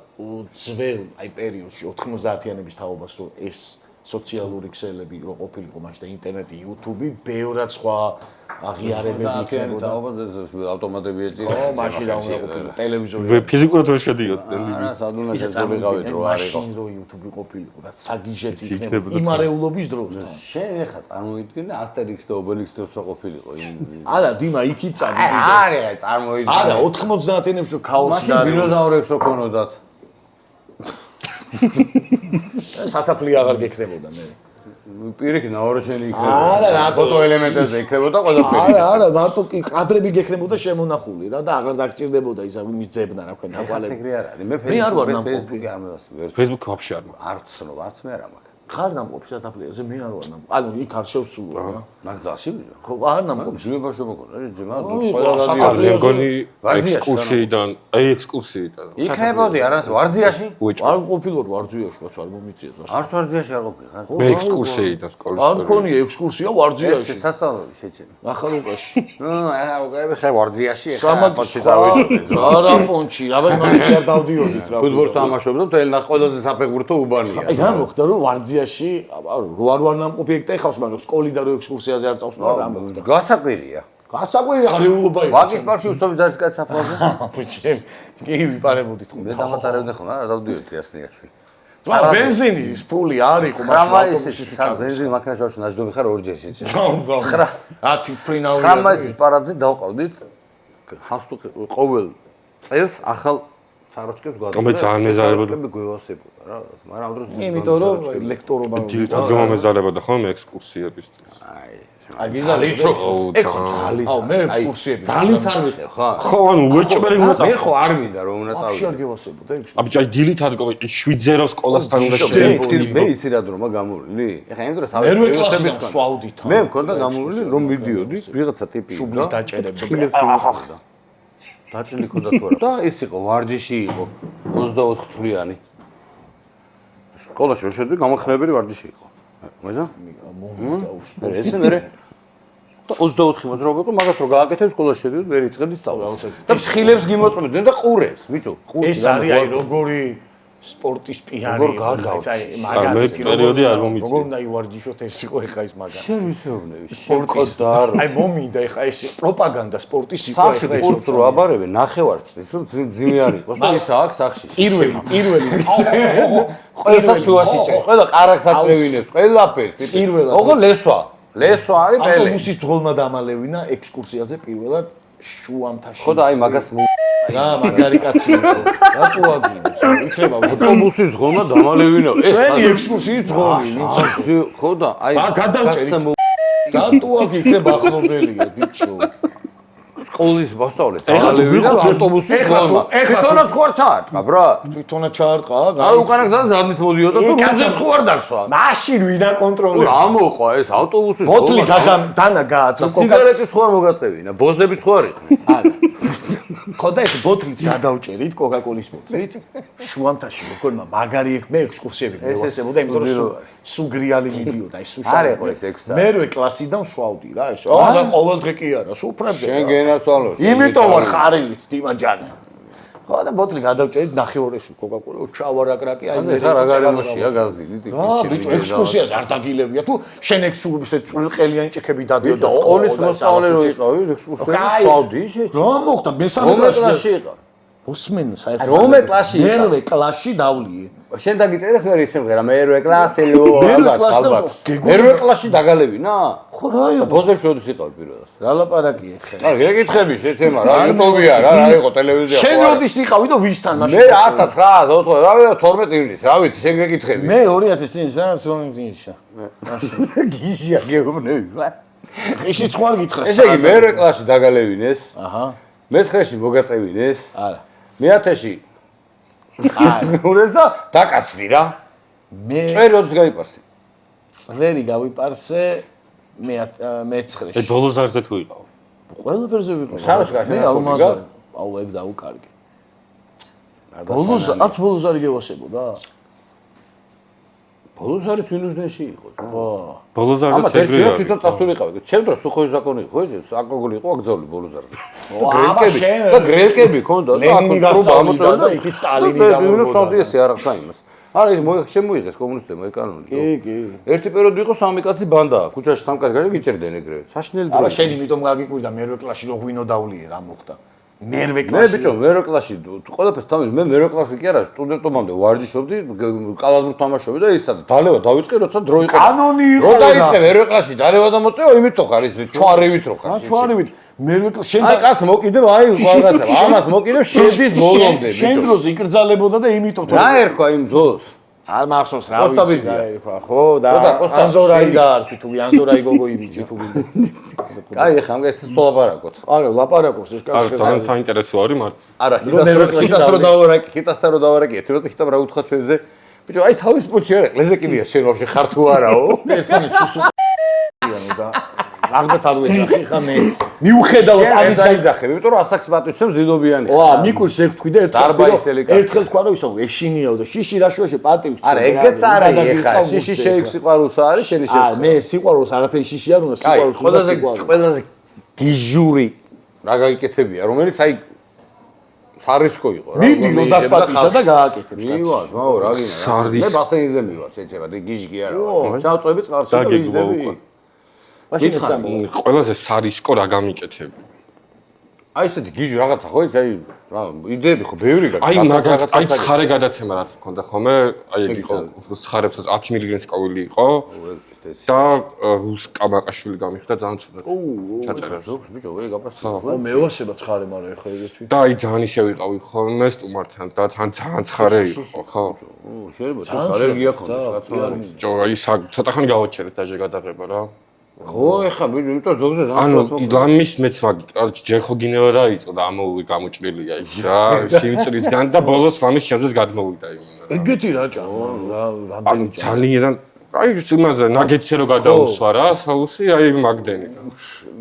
ძველ აი პერიოდში 90-იანების თაობას რომ ეს სოციალური ქსელები რო ყოფილიყო მაშინ და ინტერნეტი, YouTube, ბევრად სხვა აღიარებები იქნებოდა. ავტომატები ეჭირა. ო, მაშინ რა უნდა ყოფილიყო ტელევიზორი. ფიზიკურად ვერ შედიოდნენ. არა, სადუნე შეგვიყავით რო არ იყო. მაშინ რო YouTube ყოფილიყო და საგიჟეთი იქნებოდა. იმ არეულობის დროს. შენ ეხა წარმოიდგინე Asterix და Obelix დროს რო ყოფილიყო. არა, დიმა იქით წადი. არა, წარმოიდგინე. არა, 90-იანებში რო ქაოსი და დინოზავრებს რო ქონოდათ. სათაფლი აღარ გექნებოდა მე. პირიქით ნაორჩენი იქნებოდა. ფოტო ელემენტებზე იქნებოდა ყველაფერი. არა, მარტო კი კადრები გექნებოდა შემონახული რა და აღარ დაგჭირდებოდა ის იმის ძებნა რა ქვენ თაყვალები. ეგრე არ არის. მე Facebook-ი არ მევასწრებ. Facebook-ი ვაფშე არ მაქვს. არც მე არ მაქვს. ხარ ნამყოფი სათაფლიაზე მე არ ვარ ნამყოფი. ანუ იქ არ შევსულო რა. ნაგზალში? ხო, არ ნამყოფი. ძვებაში მოგონა, ძმა მე მგონი ექსკურსიიდან, იქნებოდი არა ვარძიაში? არ ყოფილიყო ვარძიაში, კაც არ მომიწიეს. არც ვარძიაში არ ყოფილიყარ. მე ექსკურსიიდან სკოლის. არ მქონია ექსკურსია ვარძიაში. სასწავლო შეჭენა. ახალუკაში. ხე ვარძიაში ხა პონჩი წავიდოდი. არა პონჩი, აბა იმაზე კი არ დავდიოდით რა. ფუტბოლს თამაშობდა, მთელი ყველაზე საფეხბურთო უბანია. აი რა მოხდა რომ ვარძიაში რო არ ვარ ნამყოფი ეგ ხავს, მაგრამ სკოლიდან რო ექსკურსიაზე არ წავსნა რა მოხდა. გასაკვირია. გასაკვირი არეულობა იყო. ვაგის პარკში უსწრებით არის კაც საფლავზე? ბიჭი, კი ვიპარებოდით ხოლმე. მე დამატარებდი ხოლმე, რა დავდიოდი ასნიაში. ბენზინის ფული არ იყო მაშინ ბენზინის მანქანაში ნაჯდომი ხარ ორჯერ შეჭე. 10 ფრინაური. ხრამაისის პარადი დავყავდით. ხასტუ ყოველ წელს ახალ საროჩკებს გვაქვს. მე ძალიან მეზარებოდა. საროჩკები გვევასებოდა რა. მაგრამ ამ დროს იმიტომ რომ ლექტორობა დილითაც მომეზარებოდა ხოლმე ექსკურსიებისთვის. აი გიზალით რო ეხო ძალით. აუ მე ექსკურსიები. ძალით არ ვიყევ ხა? ხო, ანუ უეჭველი უნდა მე ხო არ მინდა რომ უნდა წავიდე. ვაფშე არ გევასებოდა ექსკურსია. აბიჭო, აი დილითაც 7-0 სკოლასთან უნდა მე იცი რა დრომა გამოვლინი? ეხა იმ დროს თავი მერვე კლასიდან სვავდით. მე მქონდა გამოვლინი რომ მიდიოდი ვიღაცა ტიპი. შუბლის დაჭერები. დაჭრილი ქონდა თუ არა? და ის იყო ვარჯიში იყო 24 წლიანი. სკოლაში შევედი გამახმებელი ვარჯიში იყო. მოიცა? მე ესე მე და 24 მოძრაობა იყო, მაგას რო გააკეთებ სკოლაში შედიოდი, ვერ იწყებდი სწავლას. და ფხილებს გიმოწმებდნენ და ყურებს, ბიჭო, ყურებს. ეს არის აი როგორი სპორტის პიარი. როგორ გაგავს? აი მაგალითი პერიოდი არ მომიწია. როგორ უნდა ივარჯიშოთ ეს იყო ეხა ის მაგალითი. შენ ვისეუბნები? სპორტის აი მომინდა ეხა ეს პროპაგანდა სპორტის იყო სახში კურსს რო აბარებენ, ნახევარწლის, რომ ძიმე არ იყოს და ისა აქ სახში. პირველი ყველა შუაში ჭერს, ყველა ყარაკს აწევინებს, ყველაფერს. პირველად. ოღონდ ლესვა არის პელე. ავტობუსის ძღოლმა დამალევინა ექსკურსიაზე პირველად შუამთაში. ხო და აი მაგას რა მაგარი კაცი იყო. რატო აგინებს? იქნება ავტობუსის ძღოლმა დამალევინა. ჩვენი ექსკურსიის ძღოლი. ხო და აი გადავჭერით. რატო აგიქნება ახლობელია ბიჭო? სკოლის მოსწავლე დამალევინა ავტობუსის ძღოლმა. თვითონაც ხო არ ჩაარტყა, ბრა? თვითონაც ჩაარტყა? აი უკანა გზაზე ზადნით მოდიოდა და რუძეც ხო არ დაგსვა. მაშინ ვინ აკონტროლებს? რა მოყვა ეს ავტობუსის ბოთლი დანა გააცო სიგარეტის ხო არ მოგაწევინა, ბოზებით ხო არ იყო? არა. ხო და ეს ბოთლით გადავჭერით კოკაკოლის ბოთლით. შუამთაში მოგონა მაგარი მე ექსკურსიები მივასებოდა, იმიტომ რომ სუგრიალი მიდიოდა, ეს სუშა. არ იყო ეს 6 მერვე კლასიდან სვავდი რა ეს. და ყოველ დღე კი არა, სუფრებზე. შენ გენაცვალოს. იმიტომ ვარ ხარივით დიმაჯანი. ხო და ბოთლი გადავჭერით ნახევარში კოკაკოლა, ჩავარაკრაკი, აი მე ხარ აგარიმოშია გაზდილი ტიპი. რა ბიჭო ექსკურსიაზე არ დაგილებია თუ შენ ექსკურსიაზე წვრილყელიანი ჭიქები დადიოდა სკოლის მოსწავლე რო იყავი ექსკურსიაზე სვავდი შეჭ. რა მოხდა მესამე კლასში იყავ. ოსმენ საერთოდ რომე კლასში იყავ? მერვე კლასში დავლიე. შენ დაგიწერეს მე ისემღერა მერვე კლასი ალბათ. მერვე კლასში დაგალებინა? ხო რა იყო? ბოზებში როდის იყავ პირველად? რა ლაპარაკია ხე? არა, გეკითხები შეცემა რა YouTube-ია რა იყო ტელევიზია. შენ როდის იყავი და ვისთან მაშინ? მე 1900 რა ვიცი 12 ივნისს, რა ვიცი, შენ გეკითხები. მე 2000 წინსა. მაშინ. გიჟია გეუბნები. ისიც ხო არ გითხრა. ესე იგი მერვე კლასში დაგალევინეს. აჰა. მე-9-ში მოგაწევინეს. არა. მე-10-ში ურეს და დაკაცდი რა. მე წვერი როდის გაიპარსე? წვერი გავიპარსე მე-9-ში. აი ბოლო ზარზე თუ იყავ. ყველაფერზე ვიყო. საროჩკაში მე ალმაზი. აუ ეგ დაუკარგი. ბოლოს ბოლოს არ გევასებოდა? ბოლოს არის ვინუშდენში იყო. ხო. ბოლო ზარზე ამა ცეგრი ერთ არის. თვითონ წასულიყავი. ჩემ დროს სუხოი ზაკონი იყო, ეს აკოგული იყო აგზაული ბოლო ზარზე. აბა შენ და გრელკები ქონდა და ლენინი გასწავლიდა და იქით სტალინი დამორბოდა. ეს არახსა იმას. არა, შემოიღეს კომუნისტებმა ეს კანონი. კი. ერთი პერიოდი იყო სამი კაცი ბანდა, ქუჩაში სამი კაცი გაიგე გიჭერდნენ ეგრევე. საშინელი დრო. აბა შენ იმიტომ გაგიკვირდა მერვე კლასში რო ღვინო დავლიე რა მოხდა? მერვე მე კლასში. ბიჭო, მერვე კლასში ყველაფერს თავი მე მერვე კლასში კი არა, სტუდენტობამდე ვარჯიშობდი, კალათბურთს თამაშობდი და ისა დალევა დავიწყე, როცა დრო იყო. კანონი იყო. რო დაიწყე მერვე კლასში დალევა და მოწევა, იმითო ხარ ის ჩვარევით რო ხარ. რა ჩვარევით? მერვე კლასში შენ აი კაც მოკიდებ, აი რაღაცა, ამას მოკიდებ შედის ბოლომდე, ბიჭო. შენ დროს იკრძალებოდა და იმითო რა ერქვა იმ ძოს? არ მახსოვს რა კოსტაბიძია. რა ერქვა, ხო და ანზორაი დაარქვი თუ ანზორაი გოგო იბიჭი თუ კაი, ხა ამგა ეს სოლაპარაკოთ. არა, ლაპარაკობს ეს არა, კაცი. ძალიან საინტერესო არის მართ. არა, ხიტასთან რო დავარაკი, ერთმანეთს ხიტამ რა უთხრა ჩვენზე. ბიჭო, აი თავის პუჩი არა, ყლეზე კიდია შენ ვაფშე ხარ თუ არაო? ერთმანეთს უსუყიანო და აღდათ არ ვეძახი ხა მე მიუხედავად ამის გაიძახები, იმიტომ რომ ასაკს პატივცემს ზიდობიანი. ვა, მიკურს ეგ თქვი და ერთხელ თქვა რომ ისო ეშინიაო და შიში რაშუაში პატივს. არა, ეგეც არა ეხა, შიში შეიქსიყვარულსა არის შენი შე. მე სიყვარულს არაფერი შიში არ უნდა სიყვარულს უნდა სიყვარული. ყველაზე გიჟური რა გაიკეთებია, რომელიც აი სარისკო იყო რა. მიდი რომ დაპატისა და გააკეთებს კაცი. მივარ, მაო რა გინდა. მე ბასენზე მივარ, შეჭება და გიჟი კი არა. ჩავწვევი წყალში და ვიждები. მაშინ ეცამო. ყველაზე სარისკო რა გამიკეთები? აი ესეთი გიჟი რაღაცა ხო ის აი რა იდეები ხო ბევრი გაქვს. აი მაგალითად აი ცხარე გადაცემა რაც მქონდა ხოლმე, აი ეგ იყო ცხარეებსაც 10 მილიონის კავილი იყო. და რუს კამაკაშვილი გამიხდა ძალიან ცუდად. ჩაწერა. ზოგს ბიჭო, ეგ აპასტა. მე ვასება ცხარე, მაგრამ ეხლა ეგეთი. და აი ძალიან ისე ვიყავი ხოლმე სტუმართან და თან ძალიან ცხარე იყო, ხო? შეიძლება თუ ალერგია ქონდეს რაღაცა. ჯო აი ცოტა ხანი გავაჩერეთ დაჟე გადაღება რა. ხო, ეხა იმიტომ ზოგზე ანუ ლამის მეც მაგ ჯერ ხო გინევა დაიწყო და ამოვი გამოჭრილია ის რა სიმწრისგან და ბოლოს ლამის ჩემზეც გადმოვიდა იმენა. ეგეთი რაჭა, ანუ ძალიან აი იმაზე ნაგეთზე რო გადაუსვა რა საუსი აი მაგდენი.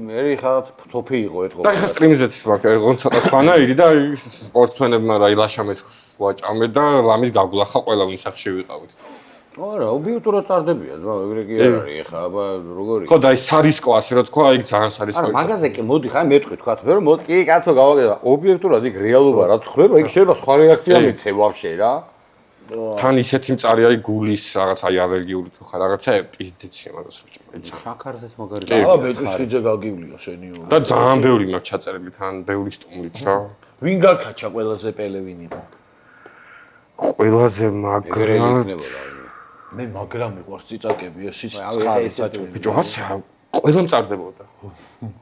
მე ხა ცოფი იყო ეთყო. და ეხა სტრიმზეც მაგ ერგონ ცოტა სხვანაირი და აი სპორტსმენებმა რა ილაშამეს ვაჭამე და ლამის გაგულახა ყველა ვინ სახში ვიყავით. არა, ობიექტურად წარდებია, ეგრე კი არ არის, ეხა აბა როგორი. ხო და აი სარისკო ასე რომ თქვა, იქ ძალიან სარისკო. არა, მაგაზე კი მოდი ხა მეტყვი თქვა, მე რომ მოდი კი კაცო გავაკეთე. ობიექტურად იქ რეალობა რაც ხდება, იქ შეიძლება სხვა რეაქცია მიცე ვაფშე რა. თან ისეთი მწარი არის გულის რაღაც აი ალერგიული თუ ხარ რაღაცა პიზდეცია მაგას რო ჭამე. შაქარზეც მაგარი. აბა ბეწვისხიძე გაგივლია სენიორი. და ძალიან ბევრი მაქვს ჩაწერილი თან ბევრი სტუმრით რა. ვინ გაკაჩა ყველაზე პელე ვინ იყო? ყველაზე მაგრა მე მაგრა მიყვარს ციცაკები, ესიც ცხარი საჭმელი. ბიჭო, ასე ყველა მწარდებოდა.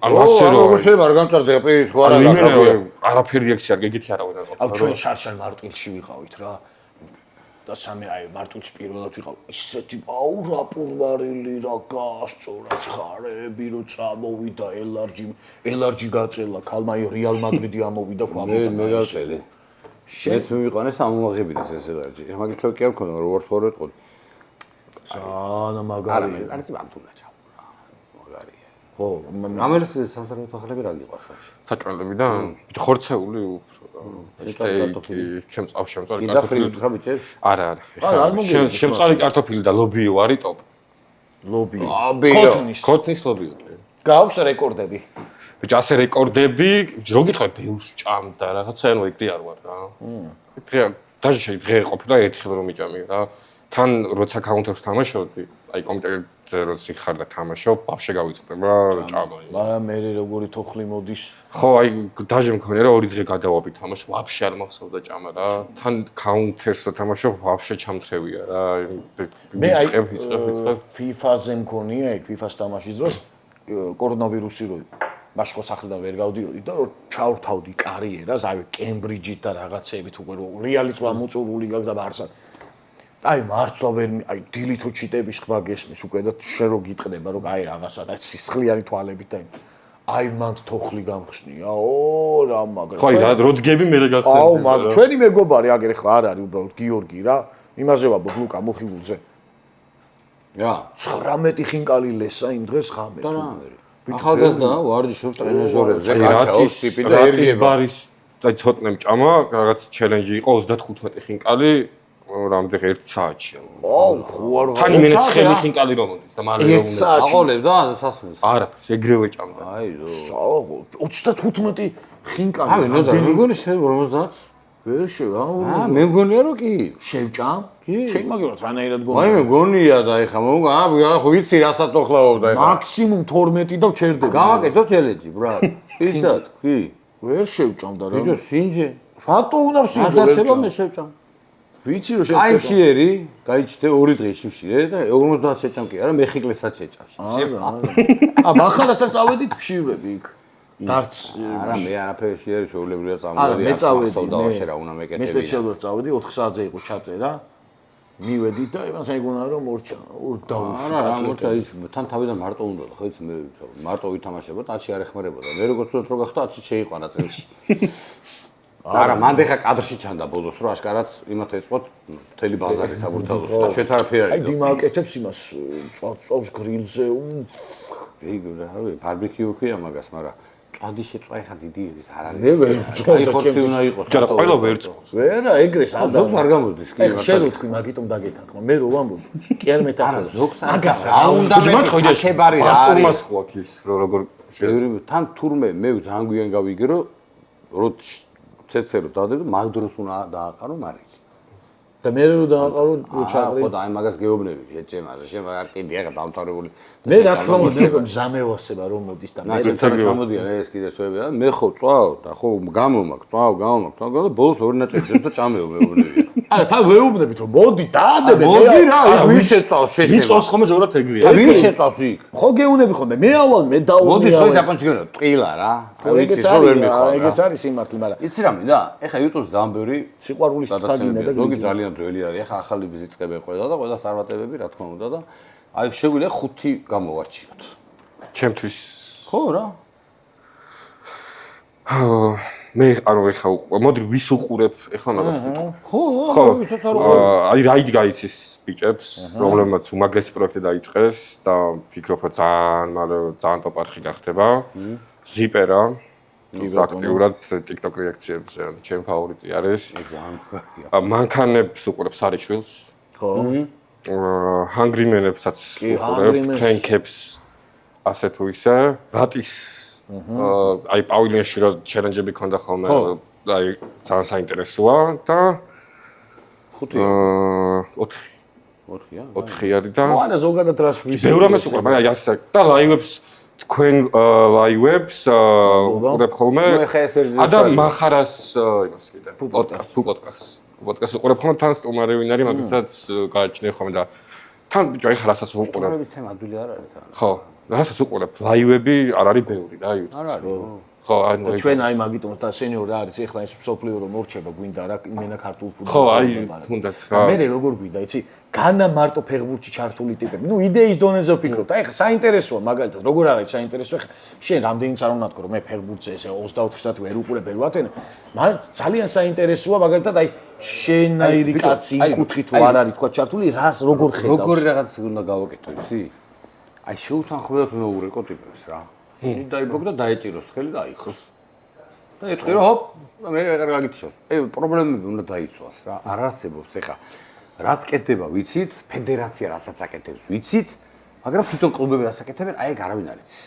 ანუ ასე რომ როგორ შეიძლება არ გამწარდება პირის ხო არა გაყრა. არაფერი რეაქცია არ გეგეთი არავინ არ აუ ჩვენ შარშან მარტვილში ვიყავით რა. და სამი აი მარტვილში პირველად ვიყავ. ისეთი აუ რა პურვარილი რა გასწორა ცხარები რო წამოვიდა ელარჯი გაწელა ქალმა რეალ მადრიდი ამოვიდა ქვამოდა. მე გაწელე. შეც მივიყვანეს ამომაღებინეს ეს ელარჯი. მაგის თქო კი არ მქონდა როგორ ხო ვეთყოდი. ანა მაგარია. არც ბანტულა ჩამორა. მაგარია. ხო, ამერს სამსახურით ახალები რა გიყვარს ახლა. საჭმელებიდან ხორცეული უფრო და ჩემ წავში შემწარი კარტოფილი. კიდე ფრი უთხრა ბიჭებს? არა, არა. შემწარი კარტოფილი და ლობიო არის ტოპ. ლობიო. ქოთნის ლობიო. გაქვს რეკორდები. ბიჭო, ასე რეკორდები, რო გითხრათ, ბევრს ჭამდა რაღაცა, ანუ ეგრე არ ვარ რა. დღე დაჟე დღე ყოფილა ერთხელ რომ მიჭამი რა. თან როცა კაუნტერს თამაშობდი, აი კომპიუტერზე რო სიხარ და თამაშობ, ბავშვი გავიწყდება ჭამა. მაგრამ მე როგორი თოხლი მოდის. ხო, აი დაჟე მქონია რა 2 დღე გადავაბი თამაშ, ვაფშე არ მახსოვდა ჭამა რა. თან კაუნტერს რო თამაშობ, ვაფშე ჩამთრევია რა. მე აი FIFA-ზე მქონია, ეგ FIFA-ს თამაშის დროს კორონავირუსი რო მაშკო სახლიდან ვერ გავდიოდი და რომ ჩავრთავდი კარიერას, აი კემბრიჯით და რაღაცეებით უკვე რეალით რა მოწურული გაქვს და ბარსა. აი მართლა ვერ აი დილით რო ჩიტების ხმა გესმის უკვე და შენ რო გიტყდება რომ აი რაღაცა და სისხლიანი თვალებით და აი მანდ თოხლი გამხსნია. ო რა მაგრა. ხო, აი რო დგები მე გახსენდი. აუ მაგ ჩვენი მეგობარი აგერ ხო არ არის უბრალოდ გიორგი რა. იმაზე ვაბობ ლუკა მოხიბულზე. რა, 19 ხინკალი ლესა იმ დღეს ღამე. და რა ამერი. ახალგაზრდა ვარჯიშობს ტრენაჟორებზე, კაჩაოს ტიპი და ერგება. ბარის და ცოტნე მჭამა, რაღაც ჩელენჯი იყო 35 ხინკალი, რამდენი 1 საათში. აუ, ხო არ თან იმენა ცხელი ხინკალი რომ მოდის და მალე რომ უნდა აყოლებ და სასმელს. არაფერს ეგრევე ჭამდა. აი რო. სააღო 35 ხინკალი. აი ნუ და მეგონი შე 50 ვერ შევა. მე მგონია რომ კი. შევჭამ? შენ მაგერად რანაირად გონია? აი მე მგონია და ეხა ხო ვიცი რასაც ოხლავობდა ეხა. მაქსიმუმ 12 და ვჩერდები. გავაკეთო ჩელენჯი, ბრატ. ისად, კი. ვერ შევჭამდა რა. ბიჭო, სინჯე. რატო უნდა სინჯე? ადაცება მე შევჭამ. ვიცი რომ შენ აი მშიერი, გაიჩნდე 2 დღე მშიერი და 50 შეჭამ კი არა, მეხიკლესაც შეჭამში. აა მახარასთან წავედით მშივრები იქ. დარც არა მე არაფერი შეერი შეულებრივია არა წამოვედი. მე წავედი დავაშე რა უნდა მეკეთებინა. მე სპეციალურად წავედი 4 საათზე იყო ჩაწერა. მივედი და იმას აიგონა რომ მორჩა. დაუშვი. არა რა მორჩა ის თან თავიდან მარტო უნდა ხო იცი მე მარტო ვითამაშებოდა 10-ში არ ეხმარებოდა. მე როგორც რო გახდა 10-ში შეიყვანა წელში. არა მანდ ეხა კადრში ჩანდა ბოლოს რომ აშკარად იმათ ეწყოთ მთელი ბაზარი საბურთალოს და ჩვენ არაფერი არის. აი დიმაკეთებს იმას წვავს გრილზე. ეგ რა ბარბეკიუ ქვია მაგას, მაგრამ წადი შეწვა ეხა დიდი ის არ არის. მე ვერ ვწვავ აი ხორცი უნდა იყოს. ჯარა ყველა ვერ წავს. ვერა ეგრეს არ ზოგს არ გამოდის კი. ეხა შენ ვთქვი მაგიტომ დაგეთანხმა. მე რო ვამბობ კი არ მეტახა. არა ზოგს მაგას რა უნდა მე ხებარი რა არის. პასტორმას ხო აქ ის როგორ თან თურმე მე ძალიან გვიან გავიგე რომ ცეცე რო დავდებ მაგ დროს უნდა დააყარო მარილი. და მე რო დააყარო ჩაყრი. ხო და აი მაგას გეუბნები შეჭემაზე, შენ არ კიდე ახლა დამთავრებული. მე რა თქმა უნდა მე მზამევასება რომ მოდის და მე ჩამოდიან ეს კიდე სვები და მე ხო წვავ და ხო გამომაკ, წვავ და ბოლოს ორი ნაწილი ეს და წამეო მეუბნები. არა თან ვეუბნებით რომ მოდი დაადები მოდი რა, ვინ შეწავს შეჭემა. მიწოს ხოლმე ზოგადად ეგრეა. და ვინ შეწავს იქ? ხო გეუნები ხოლმე მე ავალ მე დაუნე. მოდის ხო ზაპანჩი გეუნე, ტყილა რა. ეგეც არის არის სიმართლე, მაგრამ იცი რა მინდა? ეხა YouTube-ს ძალიან ბევრი სიყვარულის თქაგინა და ზოგი ძალიან ძველი არის. ეხა ახალი ბიზიწყებენ ყველა და ყველა სარვატებები რა თქმა უნდა და აი შეგვიძლია 5 გამოვარჩიოთ. ჩემთვის ხო რა. მე ანუ ეხა მოდი ვის უყურებ ეხლა მაგას ხო ხო ვისაც არ უყურებ. აი რაიდ გაიცის ბიჭებს რომლებმაც უმაგრესი პროექტი დაიწყეს და ფიქრობ რომ ძალიან ტოპ-არხი გახდება ზიპერა აქტიურად TikTok რეაქციებზე ჩემი ფავორიტი არის მანქანებს უყურებ სარიჩვილს ხო ჰანგრიმენებსაც უყურებ ფრენკებს ასე თუ ისე რატის აი პავილიონში რა ჩელენჯები ქონდა ხოლმე აი ძალიან საინტერესოა და 4 არის და არა ზოგადად რას ვის ბევრ ამას უყურებ მაგრამ აი ასე და ლაივებს თქვენ ლაივებს უყურებ ხოლმე და მახარას იმას კიდე პოდკასტს უყურებ ხოლმე თან სტუმარი ვინ არის მაგასაც გააჩნია ხოლმე და თან ბიჭო ეხლა რასაც უყურებ სტუმრების თემა ადვილი არ არის ხო რასაც უყურებ ლაივები არ არის ბევრი რა არ არის ხო ანუ ჩვენ აი მაგიტომ და სენიორ რა არის ეხლა ეს მსოფლიო რომ მორჩება გვინდა რა იმენა ქართულ ფუტბოლს ხო აი თუნდაც რა მე როგორ გვინდა იცი განა მარტო ფეხბურთში ჩართული ტიპები ნუ იდეის დონეზე ვფიქრობ და ეხლა საინტერესოა მაგალითად როგორ არის საინტერესო ეხლა შენ რამდენიც არ უნდა თქო რომ მე ფეხბურთზე ესე 24 საათი ვერ უყურებ ვერ ვატენ მაგრამ ძალიან საინტერესოა მაგალითად აი შენაირი კაცი იკუთხი თუ არ არის თქვა ჩართული რას როგორ ხედავს როგორი რაღაც უნდა გავაკეთო იცი აი შეუთანხმებლად უნდა უყურეკო ტიპებს რა დაიბოგ და დაეჭიროს ხელი და აიხოს და ეთქვი რომ ჰოპ მე რა გაგიჩვენო აი პრობლემები უნდა დაიცვას რა არ არსებობს ეხა რაც კეთდება ვიცით ფედერაცია რასაც აკეთებს ვიცით მაგრამ თვითონ კლუბები რაც აკეთებენ აი ეგ არავინ არ იცის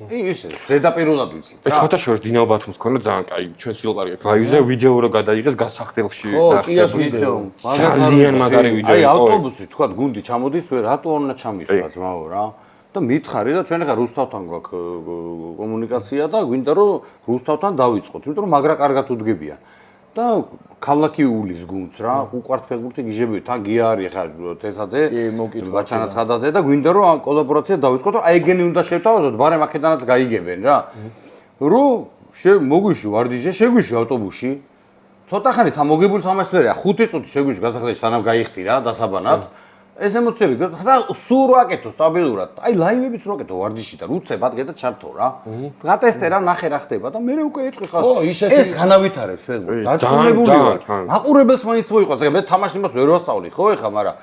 აი ესე ზედაპირულად ვიცით ეს ხოთაშორის დინამო ბათუმს ქონდა ძალიან კაი ჩვენ სილყარი აქვს ლაივზე ვიდეო რო გადაიღეს გასახდელში ხო ჭიას ვიდეო ძალიან მაგარი ვიდეო აი ავტობუსი თქვა გუნდი ჩამოდის რატო უნდა ჩამისვა ძმაო რა და მითხარი და ჩვენ ახლა რუსთავთან გვაქვს კომუნიკაცია და გვინდა რომ რუსთავთან დავიწყოთ, იმიტომ რომ მაგრა კარგად უდგებიან. და ქალაქი ულის გუნდს რა, უყვართ ფეხბურთი გიჟებია, თან გია არის ახლა თესაძე, ბაჩანაცხადაძე და გვინდა რომ კოლაბორაცია დავიწყოთ, რომ აი ეგენი უნდა შევთავაზოთ, ბარემ აქედანაც გაიგებენ რა. რომ მოგვიში ვარჯიშზე, შეგვიში ავტობუსში. ცოტა ხანი მოგებული თამაშია, 5 წუთი შეგვიში გასახდელში სანამ გაიხდი რა დასაბანად. ეს ემოციები და სულ რო აკეთო სტაბილურად. აი ლაივებიც რო აკეთო ვარჯიში და რუცებ ადგეთ და ჩართო რა. გატესტე რა, ნახე რა ხდება და მე უკვე ეთქვი ხას. ეს განავითარებს ფეხბურთს. დაწუნებული ვარ. მაყურებელს მაინც მოიყვანს. მე თამაშებას ვერ ვასწავლი ხო ეხა, მაგრამ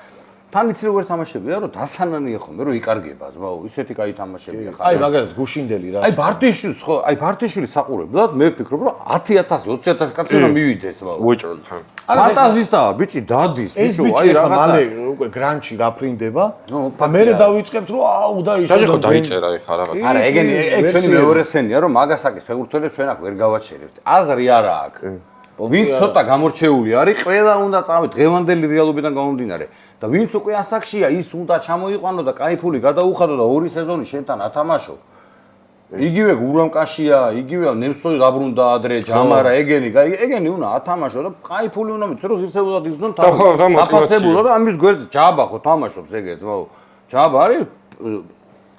თან იცი როგორ თამაშებია რომ დასანანია ხოლმე რომ იკარგება ზმაო ისეთი კაი თამაშებია ხარ. აი მაგალითად გუშინდელი რა. აი ბარტიშვილს ხო, აი ბარტიშვილის საყურებლად მე ვფიქრობ რომ 10000 20000 კაცი უნდა მივიდეს ზმაო. უეჭროდ თან. ფანტაზისტაა, ბიჭი დადის, ბიჭო, აი რაღაცა მალე უკვე გრანჩი გაფრინდება და მე დავიწყებთ რომ აუ და ის ხო დაიწერა ეხა რაღაც. არა, ეგენი ეგ ჩვენი მეორე სცენია რომ მაგასაკის ფეხბურთელებს ჩვენ აქ ვერ გავაჩერებთ. აზრი არა აქვს. ვინც ცოტა გამორჩეული არის, ყველა უნდა წავით დღევანდელი რეალობიდან გამომდინარე. და ვინც უკვე ასაკშია, ის უნდა ჩამოიყვანო და кайფული გადაუხადო და ორი სეზონი შენთან ათამაშო. იგივე გურამკაშია, იგივე ნემსოი გაბრუნდა ადრე, ჯამარა, ეგენი უნდა ათამაშო და кайფული უნდა მიცრო ღირსებულად იზნონ აფასებულა და ამის გვერდზე ჯაბა ხო თამაშობს ეგე ძმაო. ჯაბა არის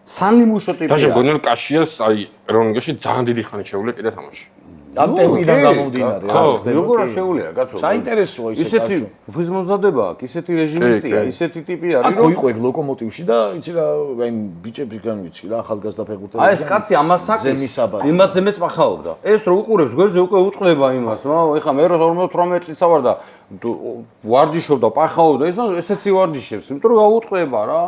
სანიმუშო ტიპია. და შეგონიო კაშიას აი ეროვნულში ძალიან დიდი ხანი შეუძლია კიდე თამაში. ამ ტემპიდან გამომდინარე რა ხდება. როგორ არ შეუძლია კაცო. საინტერესოა ისეთი ფიზმოზადება აქვს, ისეთი რეჟიმისტია, ისეთი ტიპი არის. აქ იყო ეგ ლოკომოტივში და იცი რა, აი ბიჭებისგან ვიცი რა, ახალგაზრდა ფეხბურთელი. აი ეს კაცი ამას საკის იმათზე მეც მახაობდა. ეს რო უყურებს გვერდზე უკვე უტყდება იმას, ეხლა მე 48 წელსა ვარ და ვარჯიშობდა, პახაობდა, ესეცი ვარჯიშებს, იმიტომ რომ გაუტყდება რა.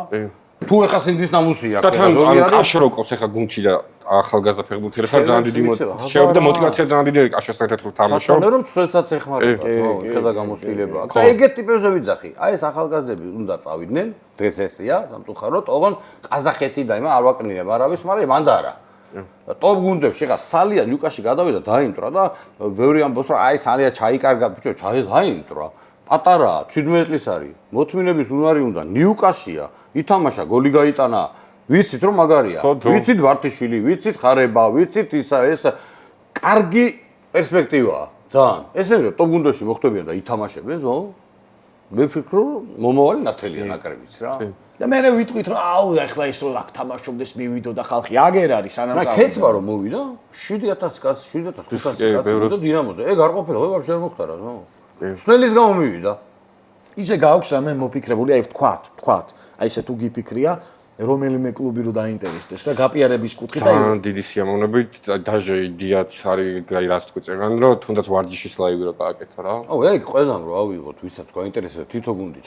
თუ ეხა სინდის ნამუსია, და თან კაშროკოს ეხა გუნჩი და ახალგაზრდა ფეხბურთელი ხარ ძალიან დიდი შეუძლია და мотиваცია ძალიან დიდი არის კაშასთან ერთად რომ თამაშო. ანუ რომ ცოტაც ეხმარება, ხედა გამოსtildeება. და ეგეთ ტიპებზე ვიძახი. აი ეს ახალგაზრდები უნდა წავიდნენ, დღეს ესია, სამწუხაროდ, ოღონ ყაზახეთი და იმა არ ვაკნინებ არავის, მაგრამ მანდ არა. და ტოპ გუნდებში ხა სალია ლიუკაში გადავიდა დაინტრა და ბევრი ამბობს რომ აი სალია ჩაიკარგა, ბიჭო, დაინტრა. პატარაა, 17 წლის არის. მოთმინების უნარი უნდა, ნიუკასია, ითამაშა, გოლი გაიტანა. ვიცით რომ მაგარია. ვიცით ვარტიშვილი, ვიცით ხარება, ვიცით ისა ეს კარგი პერსპექტივაა. ძალიან. ესენი რომ ტოპ გუნდებში მოხვდებიან და ითამაშებენ, ზო? მე ვფიქრობ რომ მომავალი ნათელია ნაკრებიც რა. და მე ვიტყვით რომ აუ ახლა ის რომ აქ თამაშობდეს მივიდო და ხალხი აგერ არის სანამ რა ქეცვა რომ მოვიდა 7000 კაცი 7500 კაცი და დინამოზე ეგ არ ყოფილა ვეღარ შენ მოხდარა ზო სნელის გამო მივიდა ისე გააქვს რამე მოფიქრებული აი ვთქვათ აი ესე თუ გიფიქრია რომელიმე კლუბი რო დაინტერესდეს და გაპიარების კუთხით აი ძალიან დიდი სიამოვნებით დაჟე იდეაც არის აი რას თქვი წერან რომ თუნდაც ვარჯიშის ლაივი რო გააკეთა რა აუ ეგ ყველამ რო ავიღოთ ვისაც გაინტერესებს თითო გუნდი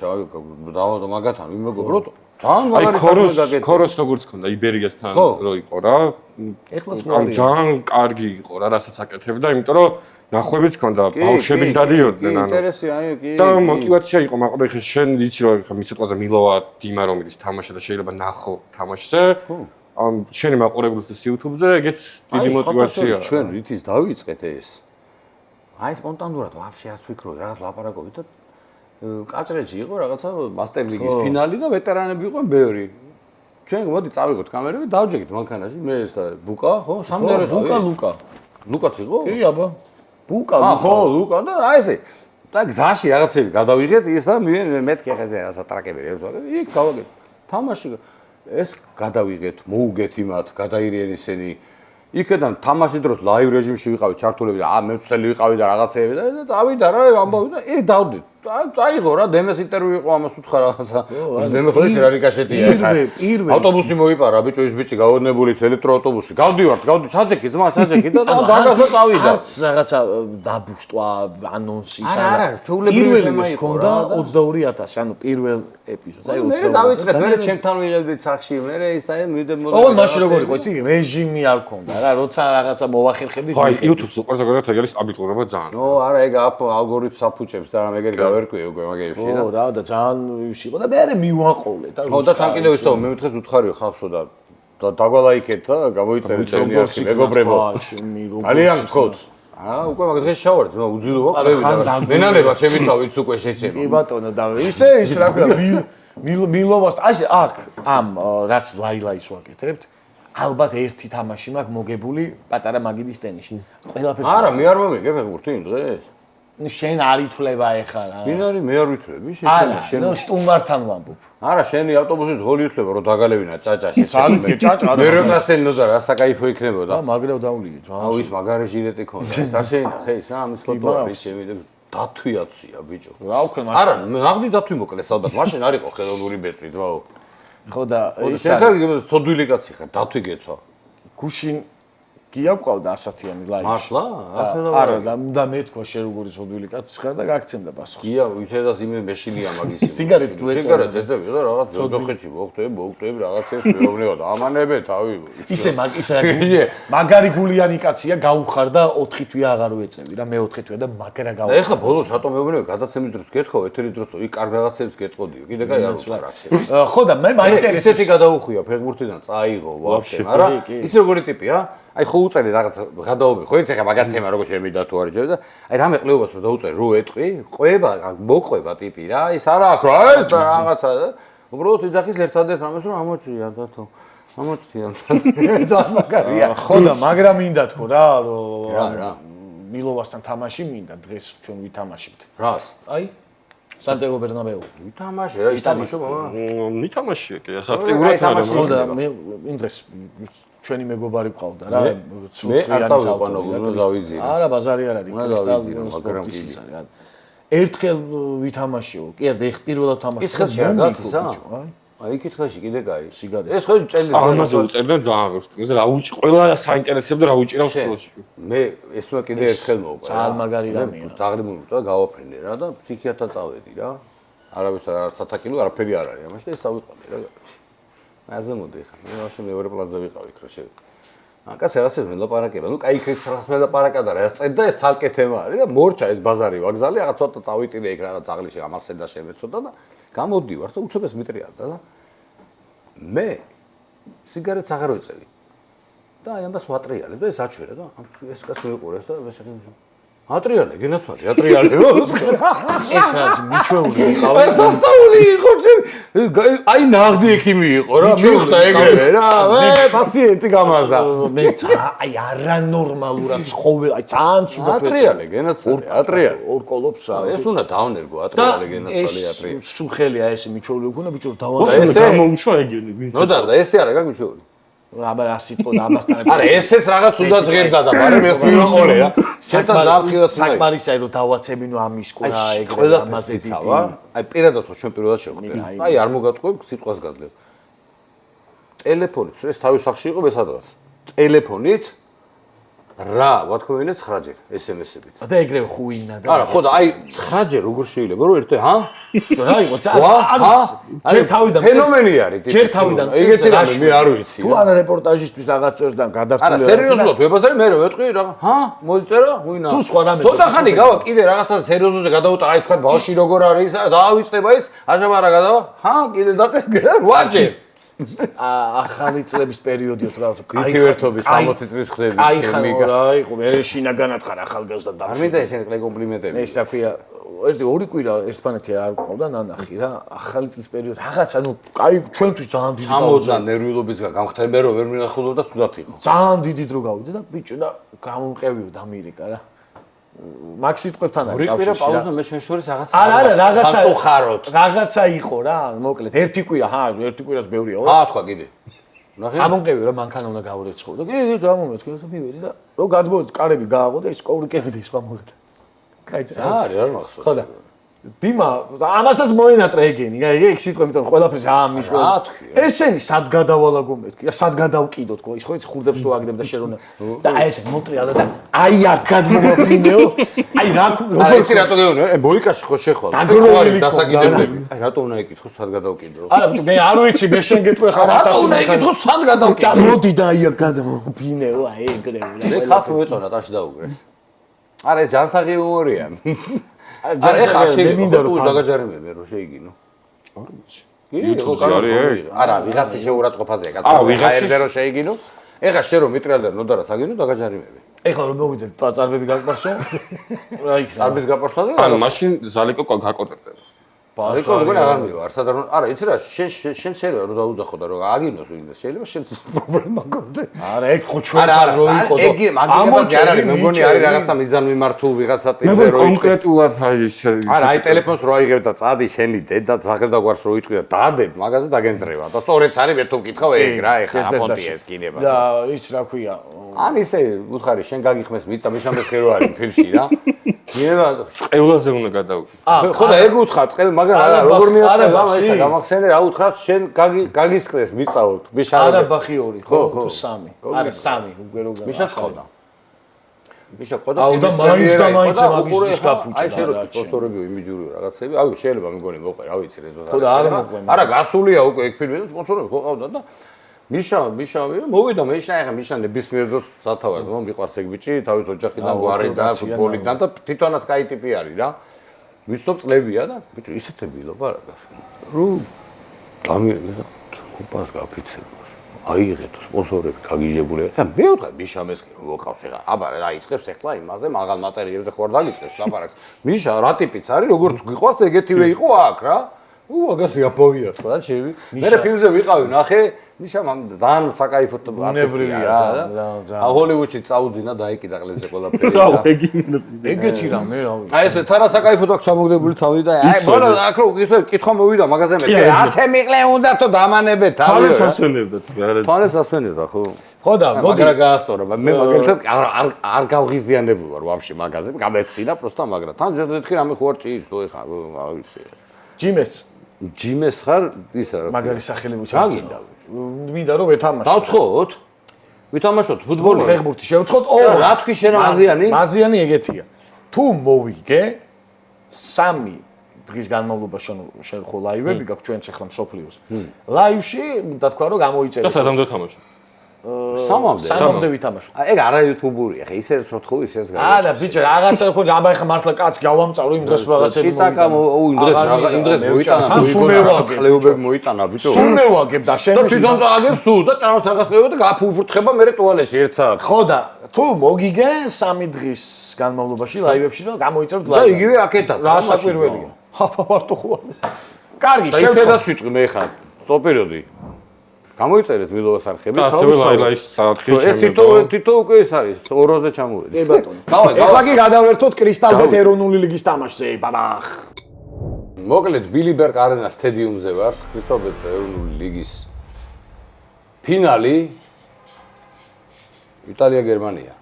დავადო მაგათან ვიმეგობროთ ძალიან მაგარი საქმე გაკეთე ქოროს როგორც ქონდა იბერიასთან რო იყო რა ეხლა ძალიან კარგი იყო რა რასაც აკეთებდა იმიტომ რომ ნახვებიც ქონდა ბავშვებიც დადიოდნენ ანუ ინტერესი აი კი და мотиваცია იყო მაყურე ხე შენ იცი რომ ხა მიწეთყაზე მილოვა დიმა რომელიც თამაშა და შეიძლება ნახო თამაშზე ან შენი მაყურებლისთვის YouTube-ზე ეგეც დიდი мотиваციაა ჩვენ რითიც დავიწყეთ ეს აი სპონტანურად ვაფშე არ ვფიქრობ რაღაც ლაპარაკობთ და კაჭრეჭი იყო რაღაცა მასტერ ლიგის ფინალი და ვეტერანები იყვნენ ბევრი ჩვენ მოდი წავიღოთ კამერები დავჯექით მანქანაში მე ეს და ბუკა ხო სამდარი ლუკაც იყო კი აბა ბუკა ხო ლუკა და აი ესე და გზაში რაღაცები გადავიღეთ ის და მეთქი ხეზე რაღაცა ტრაკები იქ გავაგეთ თამაში ეს გადავიღეთ მოუგეთ იმათ გადაირიენ ისინი იქიდან თამაშის დროს ლაივ რეჟიმში ვიყავით ჩართულები და მე ვცელი ვიყავი და რაღაცეები და დავიდა რა ამბავი და დავდით წაიღო რა დემეს ინტერვიუ იყო ამას უთხრა რაღაცა დემე ხო ის რარიკაშეტია პირველ ავტობუსი მოიპარა ბიჭო ის ბიჭი გაოდნებული ელექტროავტობუსი გავდივართ ჩაძექი ძმა ჩაძექი და დაგასა წავიდა არც რაღაცა დაბუშტვა ანონსი არა ჩვეულებრივი პირველი ჰქონდა 22000 ანუ პირველ ეპიზოდს აი 22000 მე დავიწყეთ მე ჩემთან ვიღებდით სახში მე ის აი მივიდე ო მაშინ როგორ იყო იცი რეჟიმი არ ქონდა რა როცა რაღაცა მოვახერხებდი ხო აი YouTube-ს უყურს ზოგადად ეგ არის სტაბილურობა ძალიან ო არა ეგ ალგორითმს აფუჭებს და რა ეგერი გავერკვი უკვე მაგებში და ო რა და ძალიან ვიშიყო და მე მივაყოლე და ხო და თან კიდევ ისო მე მითხეს უთხარიო ხალხსო და დაგვალაიქეთ და გამოიწერეთ ჩემი არქი მეგობრებო ძალიან გთხოვთ უკვე მაგ დღეს შავარ ძმა უძილო ვაყრები და მენანება ჩემი თავიც უკვე შეცემა კი ბატონო და ისე ის რა ქვია მილოვას აი აქ ამ რაც ლაილაის ვაკეთებთ ალბათ ერთი თამაში მაქვს მოგებული პატარა მაგიდის ტენისში ყველაფერს არა მე არ მომიგე ფეხბურთი იმ დღეს შენ არ ითვლება ეხა რა ვინ არის მე არ ვითვლები შენ სტუმართან ვამბობ არა შენი ავტობუსის ღოლი ითვლება რომ დაგალევინა ჭაჭაში ძალიან ჭაჭა მე რო გასცენო და რა საკაიფო იქნებოდა მაგრევ დავლიგე აუ ის მაგარი ჟილეტი ქონდა საშენა ხე ის ამის ფოტო არის ჩემი და დათვიაცია ბიჭო რა ვქნა მაშინ არა ნაღდი დათვი მოკლეს ალბათ მაშინ არ იყო ხელოვნური ბეწვი ძმაო ხო და შენ ხარ სოდვილი კაცი ხარ დათვი გეცვა გუშინ გიაკვავდა 100-იანი ლაივში მართლა არა და უნდა მეთქვა შე როგორი სოდვილი კაცი ხარ და გაგცემდა პასუხი გია ვითედას იმე მეშილია მაგისი სიგარეტს თუ ეწევ სიგარეტს ეწევი და რაღაც ძოხეთში მოხდები რაღაცებს მეუბნება და ამანებე თავი ისე მაგარი გულიანი კაცია გაუხარდა 4 თვე აღარ ვეწევი რა მე 4 თვე და მაგრა და ეხლა ბოლოს რატომ მეუბნება გადაცემის დროს გეთხოვ ეთერის დროს იქ კარგ რაღაცებს გეტყოდიო კიდე კაი არ უცხარ ხო და მე მაინტერესებს ისეთი გადაუხვია ფეხბურთიდან წაიღო ვაფშე მაგრამ ის როგორი ტიპია აი ხო უწერი რაღაც გადაობი ხო იცი ხა მაგათ თემა როგორ შემიდა თუ არ ჯერ და აი რამე ყლეობას რო დაუწერი რო ეტყვი ყვება მოყვება ტიპი რა ის არა აქ რა რაღაცა და უბრალოდ იძახის ერთადერთ რამეს რომ ამოჭრია დათო ამოჭრია ძალიან მაგარია ხო და მაგრამ მინდა თქო რა რომ მილოვასთან თამაში მინდა დღეს ჩვენ ვითამაშებთ რას აი სანტიაგო ბერნაბეუ ვითამაშე რა ისტადიო მითამაშია კი ასაქტიურად არა ხო და მე იმ დღეს ჩვენი მეგობარი ყავდა რა მე არ წავიყვანო გუნდა დავიზირო არა ბაზარი არ არის კრისტალ სპორტის არის ერთხელ ვითამაშეო კი არა ეხ პირველად თამაში ის ხელში არ გაქვს აი იქით ხელში კიდე კაი სიგარეტი ეს ხო წელი ამაზე უწერდნენ ძალიან ვერსტი მე რა უჭი ყველა საინტერესებდა რა უჭირავს ხელში მე ეს უნდა კიდე ერთხელ მოვყვა ძალიან მაგარი რამეა დაღრიბული და გავაფრინე რა და ფსიქიატრთან წავედი რა არავის არ სათაკილო არაფერი არ არის ამაში და ეს დავიყვანე რა მაზე მოდი ხა მე ვაშე მეორე პლანზე ვიყავ იქ რა შე აკაც რაღაცებს მელაპარაკება ნუ კაი ეს რაღაც მელაპარაკა და რა წერდა ეს ცალკე თემა არის და მორჩა ეს ბაზარი ვაგზალი რაღაც ცოტა წავიტირე იქ რაღაც აღლიში გამახსენდა შემეცოდა და გამოდივარ და უცებ ეს მიტრიალდა და მე სიგარეტს აღარ ვეწევი და აი ამას ვატრიალებ და ეს აჩვერა და ეს კაცი მეყურეს და მე შეგიმშო ატრიალე, გენაცვალე, ატრიალე. ეს რა მიჩვეული იყავი. ეს სასწაული იყო, აი ნაღდი ექიმი იყო რა, მივხვდა ეგრევე რა. პაციენტი გამაზა. მე აი არანორმალურად ცხოველ, აი ძალიან ცუდად ატრიალე, გენაცვალე, ატრიალე. ორკოლობს რა. ეს უნდა დავნერგო, ატრიალე, გენაცვალე, ატრიალე. სულხელია ესე მიჩვეული უკუნა ბიჭო ეს გამოუშვა ეგენი ვინც. ნოდა და ესე არა გაგიჩვეული. აბა რა სიტყვა და ამასთან არა ესეც რაღაც უნდა ჟღერდა და მაგრამ ეს მივაყოლე რა. შეტან დაფხილად საკმარისაა რომ დავაცებინო ამის ყურა ეგრე ყველაფერზე ცავა. აი პირადად ხო ჩვენ პირველად შევხვდით. აი არ მოგატყუებ სიტყვას გაძლევ. ტელეფონით ეს თავის სახში იყო სადღაც. ტელეფონით რა, ვთქვი 9ჯერ SMS-ებით. და ეგრევე ხუინა და არა, ხო და აი 9ჯერ როგორ შეიძლება რომ ერთე, ჰა? რა იყო? ჯერ თავიდან ფენომენი არის. ჯერ თავიდან ეგეთი რამე მე არ ვიცი. თუ არა რეპორტაჟისთვის რაღაც წერსდან გადართული. არა, სერიოზულად ვებაზარი მე რო ვეტყვი რა, ჰა? მოიწერა? ვინა? თუ სხვა რამე. ცოტა ხანი გავა კიდე რაღაცა სერიოზულზე გადავუტარ, აი თქვა ბავში როგორ არის, დაავიწყდება ის, აჟამარა გადავა, ჰა? კიდე დაწეს 8ჯერ. ახალი წლების პერიოდიოთ რა გითი ვერთობის 60 წლის ხდები შემიგა რა იყო მე შინა განათხარ ახალგაზრდა და არ მინდა ესენი ყლე კომპლიმენტები ეს რა ქვია ორი კვირა ერთმანეთი არ ყავდა ნანახი რა ახალი წლის პერიოდი რაღაცა ნუ კაი ჩვენთვის ძალიან დიდი გამოდან ნერვიულობისგან გამხდები რომ ვერ მინახულობდა თუდად იყო ძალიან დიდი დრო გავიდა და ბიჭო და გამომყევიო ამერიკა რა მაგ სიტყვებთან არის კავშირი. ორი კვირა პაუზა მე შენ შორის რაღაცა. არა, რაღაცა საწუხაროთ. რაღაცა იყო რა, მოკლედ ერთი კვირა, ერთი კვირას ბევრია. თქვა კიდე. ნახე. ამონყევი რა მანქანა უნდა გავურეცხო და კი გამომეთქე და მივედი და რო გადმოვედი კარები გააღო და ის კოვრიკები და ის მომღდა. კაი რა. არ მახსოვს. ხო და დიმა ამასაც მოინატრა ეგენი, ეგ სიტყვა იმიტომ ყველაფერს ამის ყველა. ესენი სად გადავალაგო მეთქი, რა სად გადავკიდო თქო, ის ხო ის ხურდებს თუ აგდებ და შერონა. და აი ეს მონტრეალა და აი აქ გადმოვაფრინეო. აი რა როგორ ის რატო გეუბნე? ბოიკაში ხო შეხვალ. დაგროვილი დასაგიდებლები. აი რატო უნდა იკითხო სად გადავკიდო? არა ბიჭო მე არ ვიცი მე შენ გეტყვი ხარ რატო უნდა იკითხო სად გადავკიდო? და მოდი და აი აქ გადმოვაფრინეო, აი ეგრევე. მე ხალხი ვეწონა ტაში დაუგრე. არა ეს ჯანსაღი უმორია. არა ეხა შეგვიდა რომ დაგაჯარიმები რომ შეიგინო. არ ვიცი. არა ვიღაცის შეურაცხყოფაზეა კაცო. აერზე რომ შეიგინო. ეხა შენ რომ მიტრიალდა ნოდარას აგინო დაგაჯარიმები. ეხლა რომ მოვიდეთ წარბები გაგპარსო. რა იქ წარბის გაპარსვაზე? ანუ მაშინ ზალიკო გაკოტრებდა. ბარიკო როგორ აღარ მივარ სადარნო არა იცი რა შენ შეიძლება რომ დაუძახო და რომ აგინოს ვინმეს შეიძლება შენ პრობლემა გქონდეს არა ეგ ხო ჩვენ რო იყო ეგ მაგილებაზე არ არის მე მგონი არის რაღაცა მიზან მიმართულ ვიღაცა ტიპზე რო კონკრეტულად აი ეს არა აი ტელეფონს რო აიღებ და წადი შენი დედა სახელდაგვარს რო იტყვი და დაადებ მაგაზე დაგენძრევა და სწორედ არის მე თუ მკითხავ ეგ რა ეხა აპონტი ეს კიდება და ის რა ქვია ან ისე უთხარი შენ გაგიხმეს მიწა მიშამდეს ხერო არის ფილმში რა გინდა წევლაზე უნდა გადავკი ხო და ეგ უთხრა წევ მაგრამ არა როგორ მიაწყება ესა გამახსენე რა უთხრა შენ გაგისკრეს მიწაოთ მიშა არა ბახი 2 ხო თუ 3 არა 3 უკვე რო მიშა წავდა მიშა ყოდა აუ და მაინც მაგისტრის გაფუჭა აი შენ რო სპონსორებიო იმიჯურიო რაღაცები აი შეიძლება მეგონი მოყე რა ვიცი რეზონანსი ხო და არა მოყვე არა გასულია უკვე ეგ ფილმი და სპონსორები ხო ყავდა და მიშა მოვიდა მეშნა ეხა მიშა ნებისმიერ დროს სათავარს მომიყვარს ეგ ბიჭი თავის ოჯახიდან გვარიდან ფუტბოლიდან და თვითონაც კაი ტიპი არის რა ვიცნობ წლებია და ბიჭო ისეთები ლაპარაკა რომ დამიერნა ხუპას გაფიცება აიღეთ სპონსორები გაგიჟებული ხა მე ვთქვა მიშამეს მოყავს ეხა აბა რა იწყებს ეხლა იმაზე მაღალ მატერიალებზე ხوار დაგიწყებს ლაპარაკს მიშა რა ტიპიც არის როგორც გიყვარს ეგეთივე იყო აქ რა მაგას იაპონია თქვა ჩემი მე ფილმზე ვიყავი ნახე მიშა ძალიან საკაიფო არტისტია რა ჰოლივუდში წაუძინა დაიკიდა ყლეზე ყველაფერი რა ეგეთი რამე რა აი ეს თარა საკაიფო და ჩამოგდებული თავი და აი ბოლო აქ რო კითხვა მოვიდა მაგაზე მე რა მეყლე უნდა თო დამანებე თავი თვალებს ასვენებდათ არა თვალებს ასვენებდა ხო ხო და მოდი მაგრამ გაასწორა მე მაგალითად არ გავღიზიანებული ვარ ვაფშე მაგაზე გამეცინა პროსტა მაგრამ თან ერთი რამე ხო არ ჭიის თუ ეხა ავიცი ჯიმეს ხარ ისა რა მაგარი სახელი ჩაგინდა მინდა რომ ვეთამაშო დავცხოთ ვითამაშოთ ფუტბოლი ფეხბურთი შევცხოთ რა თქვი შენ მაზიანი მაზიანი ეგეთია თუ მოვიგე 3 დღის განმავლობაში შენ ხო ლაივები გაქვს ჩვენც ახლა მსოფლიოს ლაივში და თქვა რომ გამოიწერე და სადამდე თამაშობ 3-მდე ვითამაშოთ. ეგ არა YouTube-ურია, ხა ისე სროთხო ისეს გაიგე. და ბიჭო, რაღაცა ხო აბა ხა მართლა კაც გავამწავრო იმ დღეს რაღაცები. ციცაკა იმ დღეს მოიტანა, ხლეობები მოიტანა, ბიჭო. სულ მევაგებ და შენ თვითონ წააგებ სულ და ჭამს რაღაც ხლეობა და გაფუფრთხება მე ტუალეტში ერთ საათს. ხო და თუ მოგიგე 3 დღის განმავლობაში ლაივებში და გამოიწეროთ და ლაივი. იგივე აქეთაც. რა საკვირველია. აბა მარტო ხო. კარგი, და ისედაც ვიტყვი მე ხარ. სტოპერიოდი. გამოიწერეთ მილოვას არხები. და ასევე ლაილაის საათი თითო უკვე ეს არის 2-ზე ჩამოვედი. კი ბატონო. გავა. ეხლა კი გადავერთოთ კრისტალბეთ ეროვნული ლიგის თამაშზე. ბაბახ. მოკლედ ბილიბერგ არენა სტადიუმზე ვართ, კრისტალბეთ ეროვნული ლიგის ფინალი იტალია-გერმანია.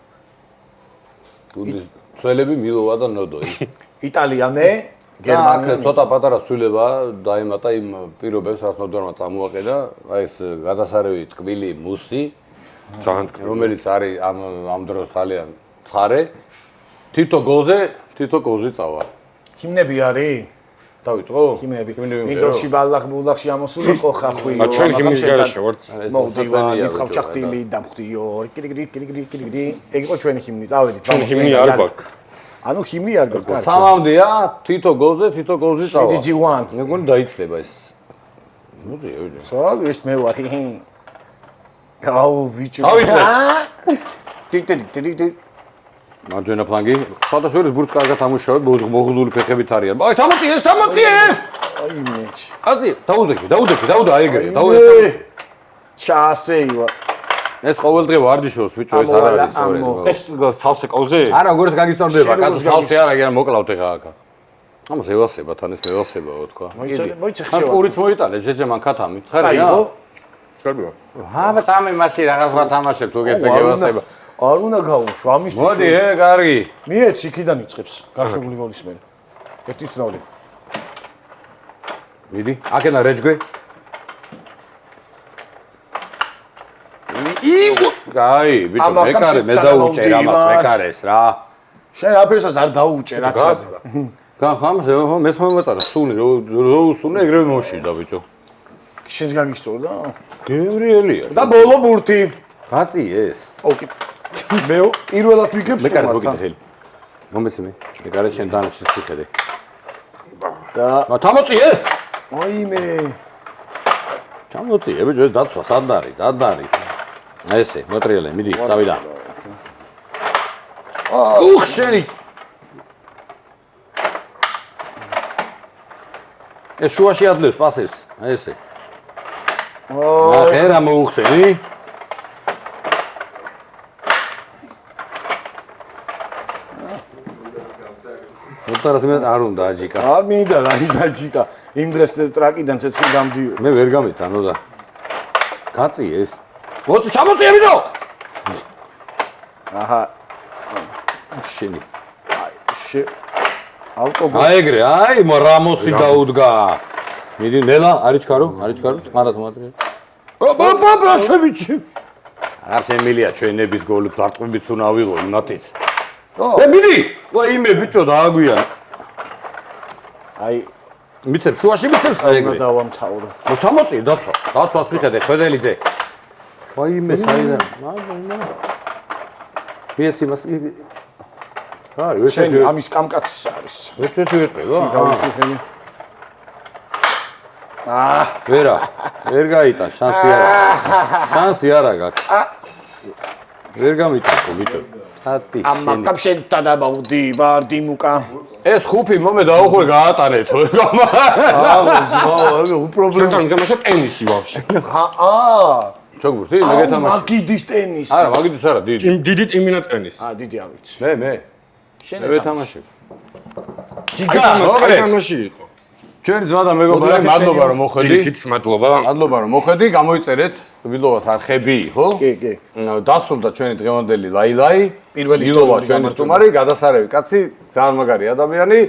გუნდის მსვლელები მილოვა და ნოდოი. იტალია მე, გერმანია. ცოტა პატარა სულება დაემატა იმ პირობებს, რაც ნოდორმა წამოაყედა, აი ეს გადასარევი ტკბილი მუსი, ძალიან ტკბილი, რომელიც არის ამ დროს ძალიან ცხარე. თითო გოლზე წავა. ჰიმნები არის? დავიწყო? ჰიმნები. მინდორში ბალახ-ბულახში ამოსული ხო ხახვი. ჩვენ ჰიმნის გარეშე ვართ. მოვდივარ, მიხავჭახტილი დამხტიო. კირიგრი. ეგ იყო ჩვენი ჰიმნი. წავედით. ჩვენ ჰიმნი არ გვაქვს. ანუ ჰიმნი არ გვაქვს. 3-მდეა, თითო გოლზე წავა. DG1. მე მგონი დაიცლება ეს. მუზია ვიდე. სულ ეს მე ვარ. აუ ვიჭო. ტი. მარჯვენა ფლანგი. ფოტოშორის ბურთს კარგად ამუშავებ, მოღლული ფეხებით არიან. აი, ჩამოწიეს! აი მეჩ. აცი, დაუდექი, აი ეგრე, ჩაასეივა. ეს ყოველდღე ვარჯიშობს, ბიჭო, ეს არ არის სწორედ. ეს სავსე კოლზე? არა, როგორც გაგიწორდება, კაცო სავსე არა, გიან მოკლავთ ახლა აქ. ამას ევასება, თან ეს მევასებაო თქვა. მოიცე ხან პურიც მოიტანე, შეჭე მან ქათამი. ცხარია? შარბია. აბა წამე მასი რაღაც რა თამაშებ თუ გეცე გევასება. არ უნდა გავუშვა ამის. მოდი, კარგი. მიეც იქიდან იწყებს გაშვებული გოლის მერე. 1-0. მიდი, აქენა რეჯგვე. აი, ბიჭო, მე დაუჭერ ამას, მეკარეს რა. შენ აფერსას არ დაუჭერ, რაც გასა. ხამზე, მეც მომეწარა, სუნი, რო უსუნე, ეგრევე მოშიდა, ბიჭო. შენს გაგისწორდა? გემრიელია. და ბოლო ბურთი. გაწი ეს. ოკეი. მე პირველად ვიგებს მეკარეს მოგიდე ხელი. მომეცმე, მეკარეს შენ დანარჩენს ვიხედე. და ჩამოწი ეს. აი მე. ჩამოწი, ბიჭო, ეს დაცვა, სად არის? აი ესე, მოტრიალე, მიდი, წავიდა. უხ, შენი. ეს შუაში ადლევს პასებს, აი ესე. ნახე რა მოუხსენი? მოთარას მე არ უნდა აჯიკა. არ მინდა რა ის აჯიკა. იმ დღეს ტრაკიდან ცეცხლი გამდივე. მე ვერ გამიტანო და. გაწი ეს. მოწი ჩამოწია ბიჭო. აჰა. შენი. აი ავტობუსი. აი ეგრე, აი რამოსი დაუდგა. მიდი ნელა, არიჩქარო, წყარად მოატრია. ოპ, შევიჩი. არ შემილია ჩვენების გოლი დარტყმებით უნდა ავიღო იმათიც. მიდი. იმე ბიჭო დააგვიან. აი მიცებ შუაში მიცებს აი ეგრე. დავამთავრო. ჩამოწი დაცვას მიხედე ხვედელიძე. იმე საიდან. ეს იმას აი შენი ამის კამკაცი არის. ეცეთი ვიყო. გავიხსენი. ვერ გაიტან, შანსი არა გაქვს. ვერ გამიტანო ბიჭო. ატი შენი. ამაკამ შენ დადაბავდი ვარდიმუკა. ეს ხუფი მომე დაუხვე გაატანეთ. უპრობლემო. შენ თამაშობ ტენისი ვაფშე. ჩოგბურთი, მე გეთამაში. მაგიდის ტენისი. არა, მაგიდის არა, დიდი. დიდი ტიმინა ტენისი. დიდი არ ვიცი. მე. შენ ვეთამაშებ. აი თამაში იყო. ჩვენი ძმა და მეგობრები, მადლობა რომ მოხედი. იქით მადლობა. მადლობა რომ მოხედი, გამოიწერეთ ბილოვას არხები, ხო? კი. დასრულდა ჩვენი დღევანდელი ლაილაი. პირველი ბილოვა ჩვენი სტუმარი, გადასარევი კაცი, ძალიან მაგარი ადამიანი.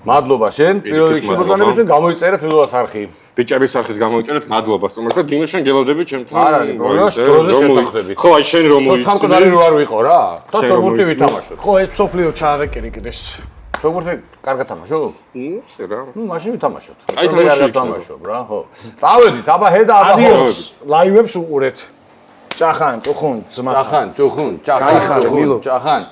მადლობა შენ, პირველ რიგში ბრძანებისთვის გამოიწერეთ ბილოვას არხი. ბიჭების არხის გამოიწერეთ, მადლობა სტუმარს და დინო შენ გელოდები ჩემთან. არ არის პრობლემა, დროზე შეთანხმდებით. ხო, აი შენ რომ მოიცი. სამკვდარი რო არ ვიყო რა. და ჩოგბურთი ვითამაშოთ. ხო, ეს სოფლიო ჩაარეკერიკდეს. ჩოგბურთი კარგად თამაშობ? ისე რა. მაშინ ვითამაშოთ. აი თამაში თამაშობ რა, ხო. წავედით, აბა ჰედა აბა ადიოს, ლაივებს უყურეთ. ჭახან, ჭუხუნ, ძმა. ჭახან, ჭუხუნ, ჭახან, გაიხარე, ჭუხუნ, მილო. ჭახან.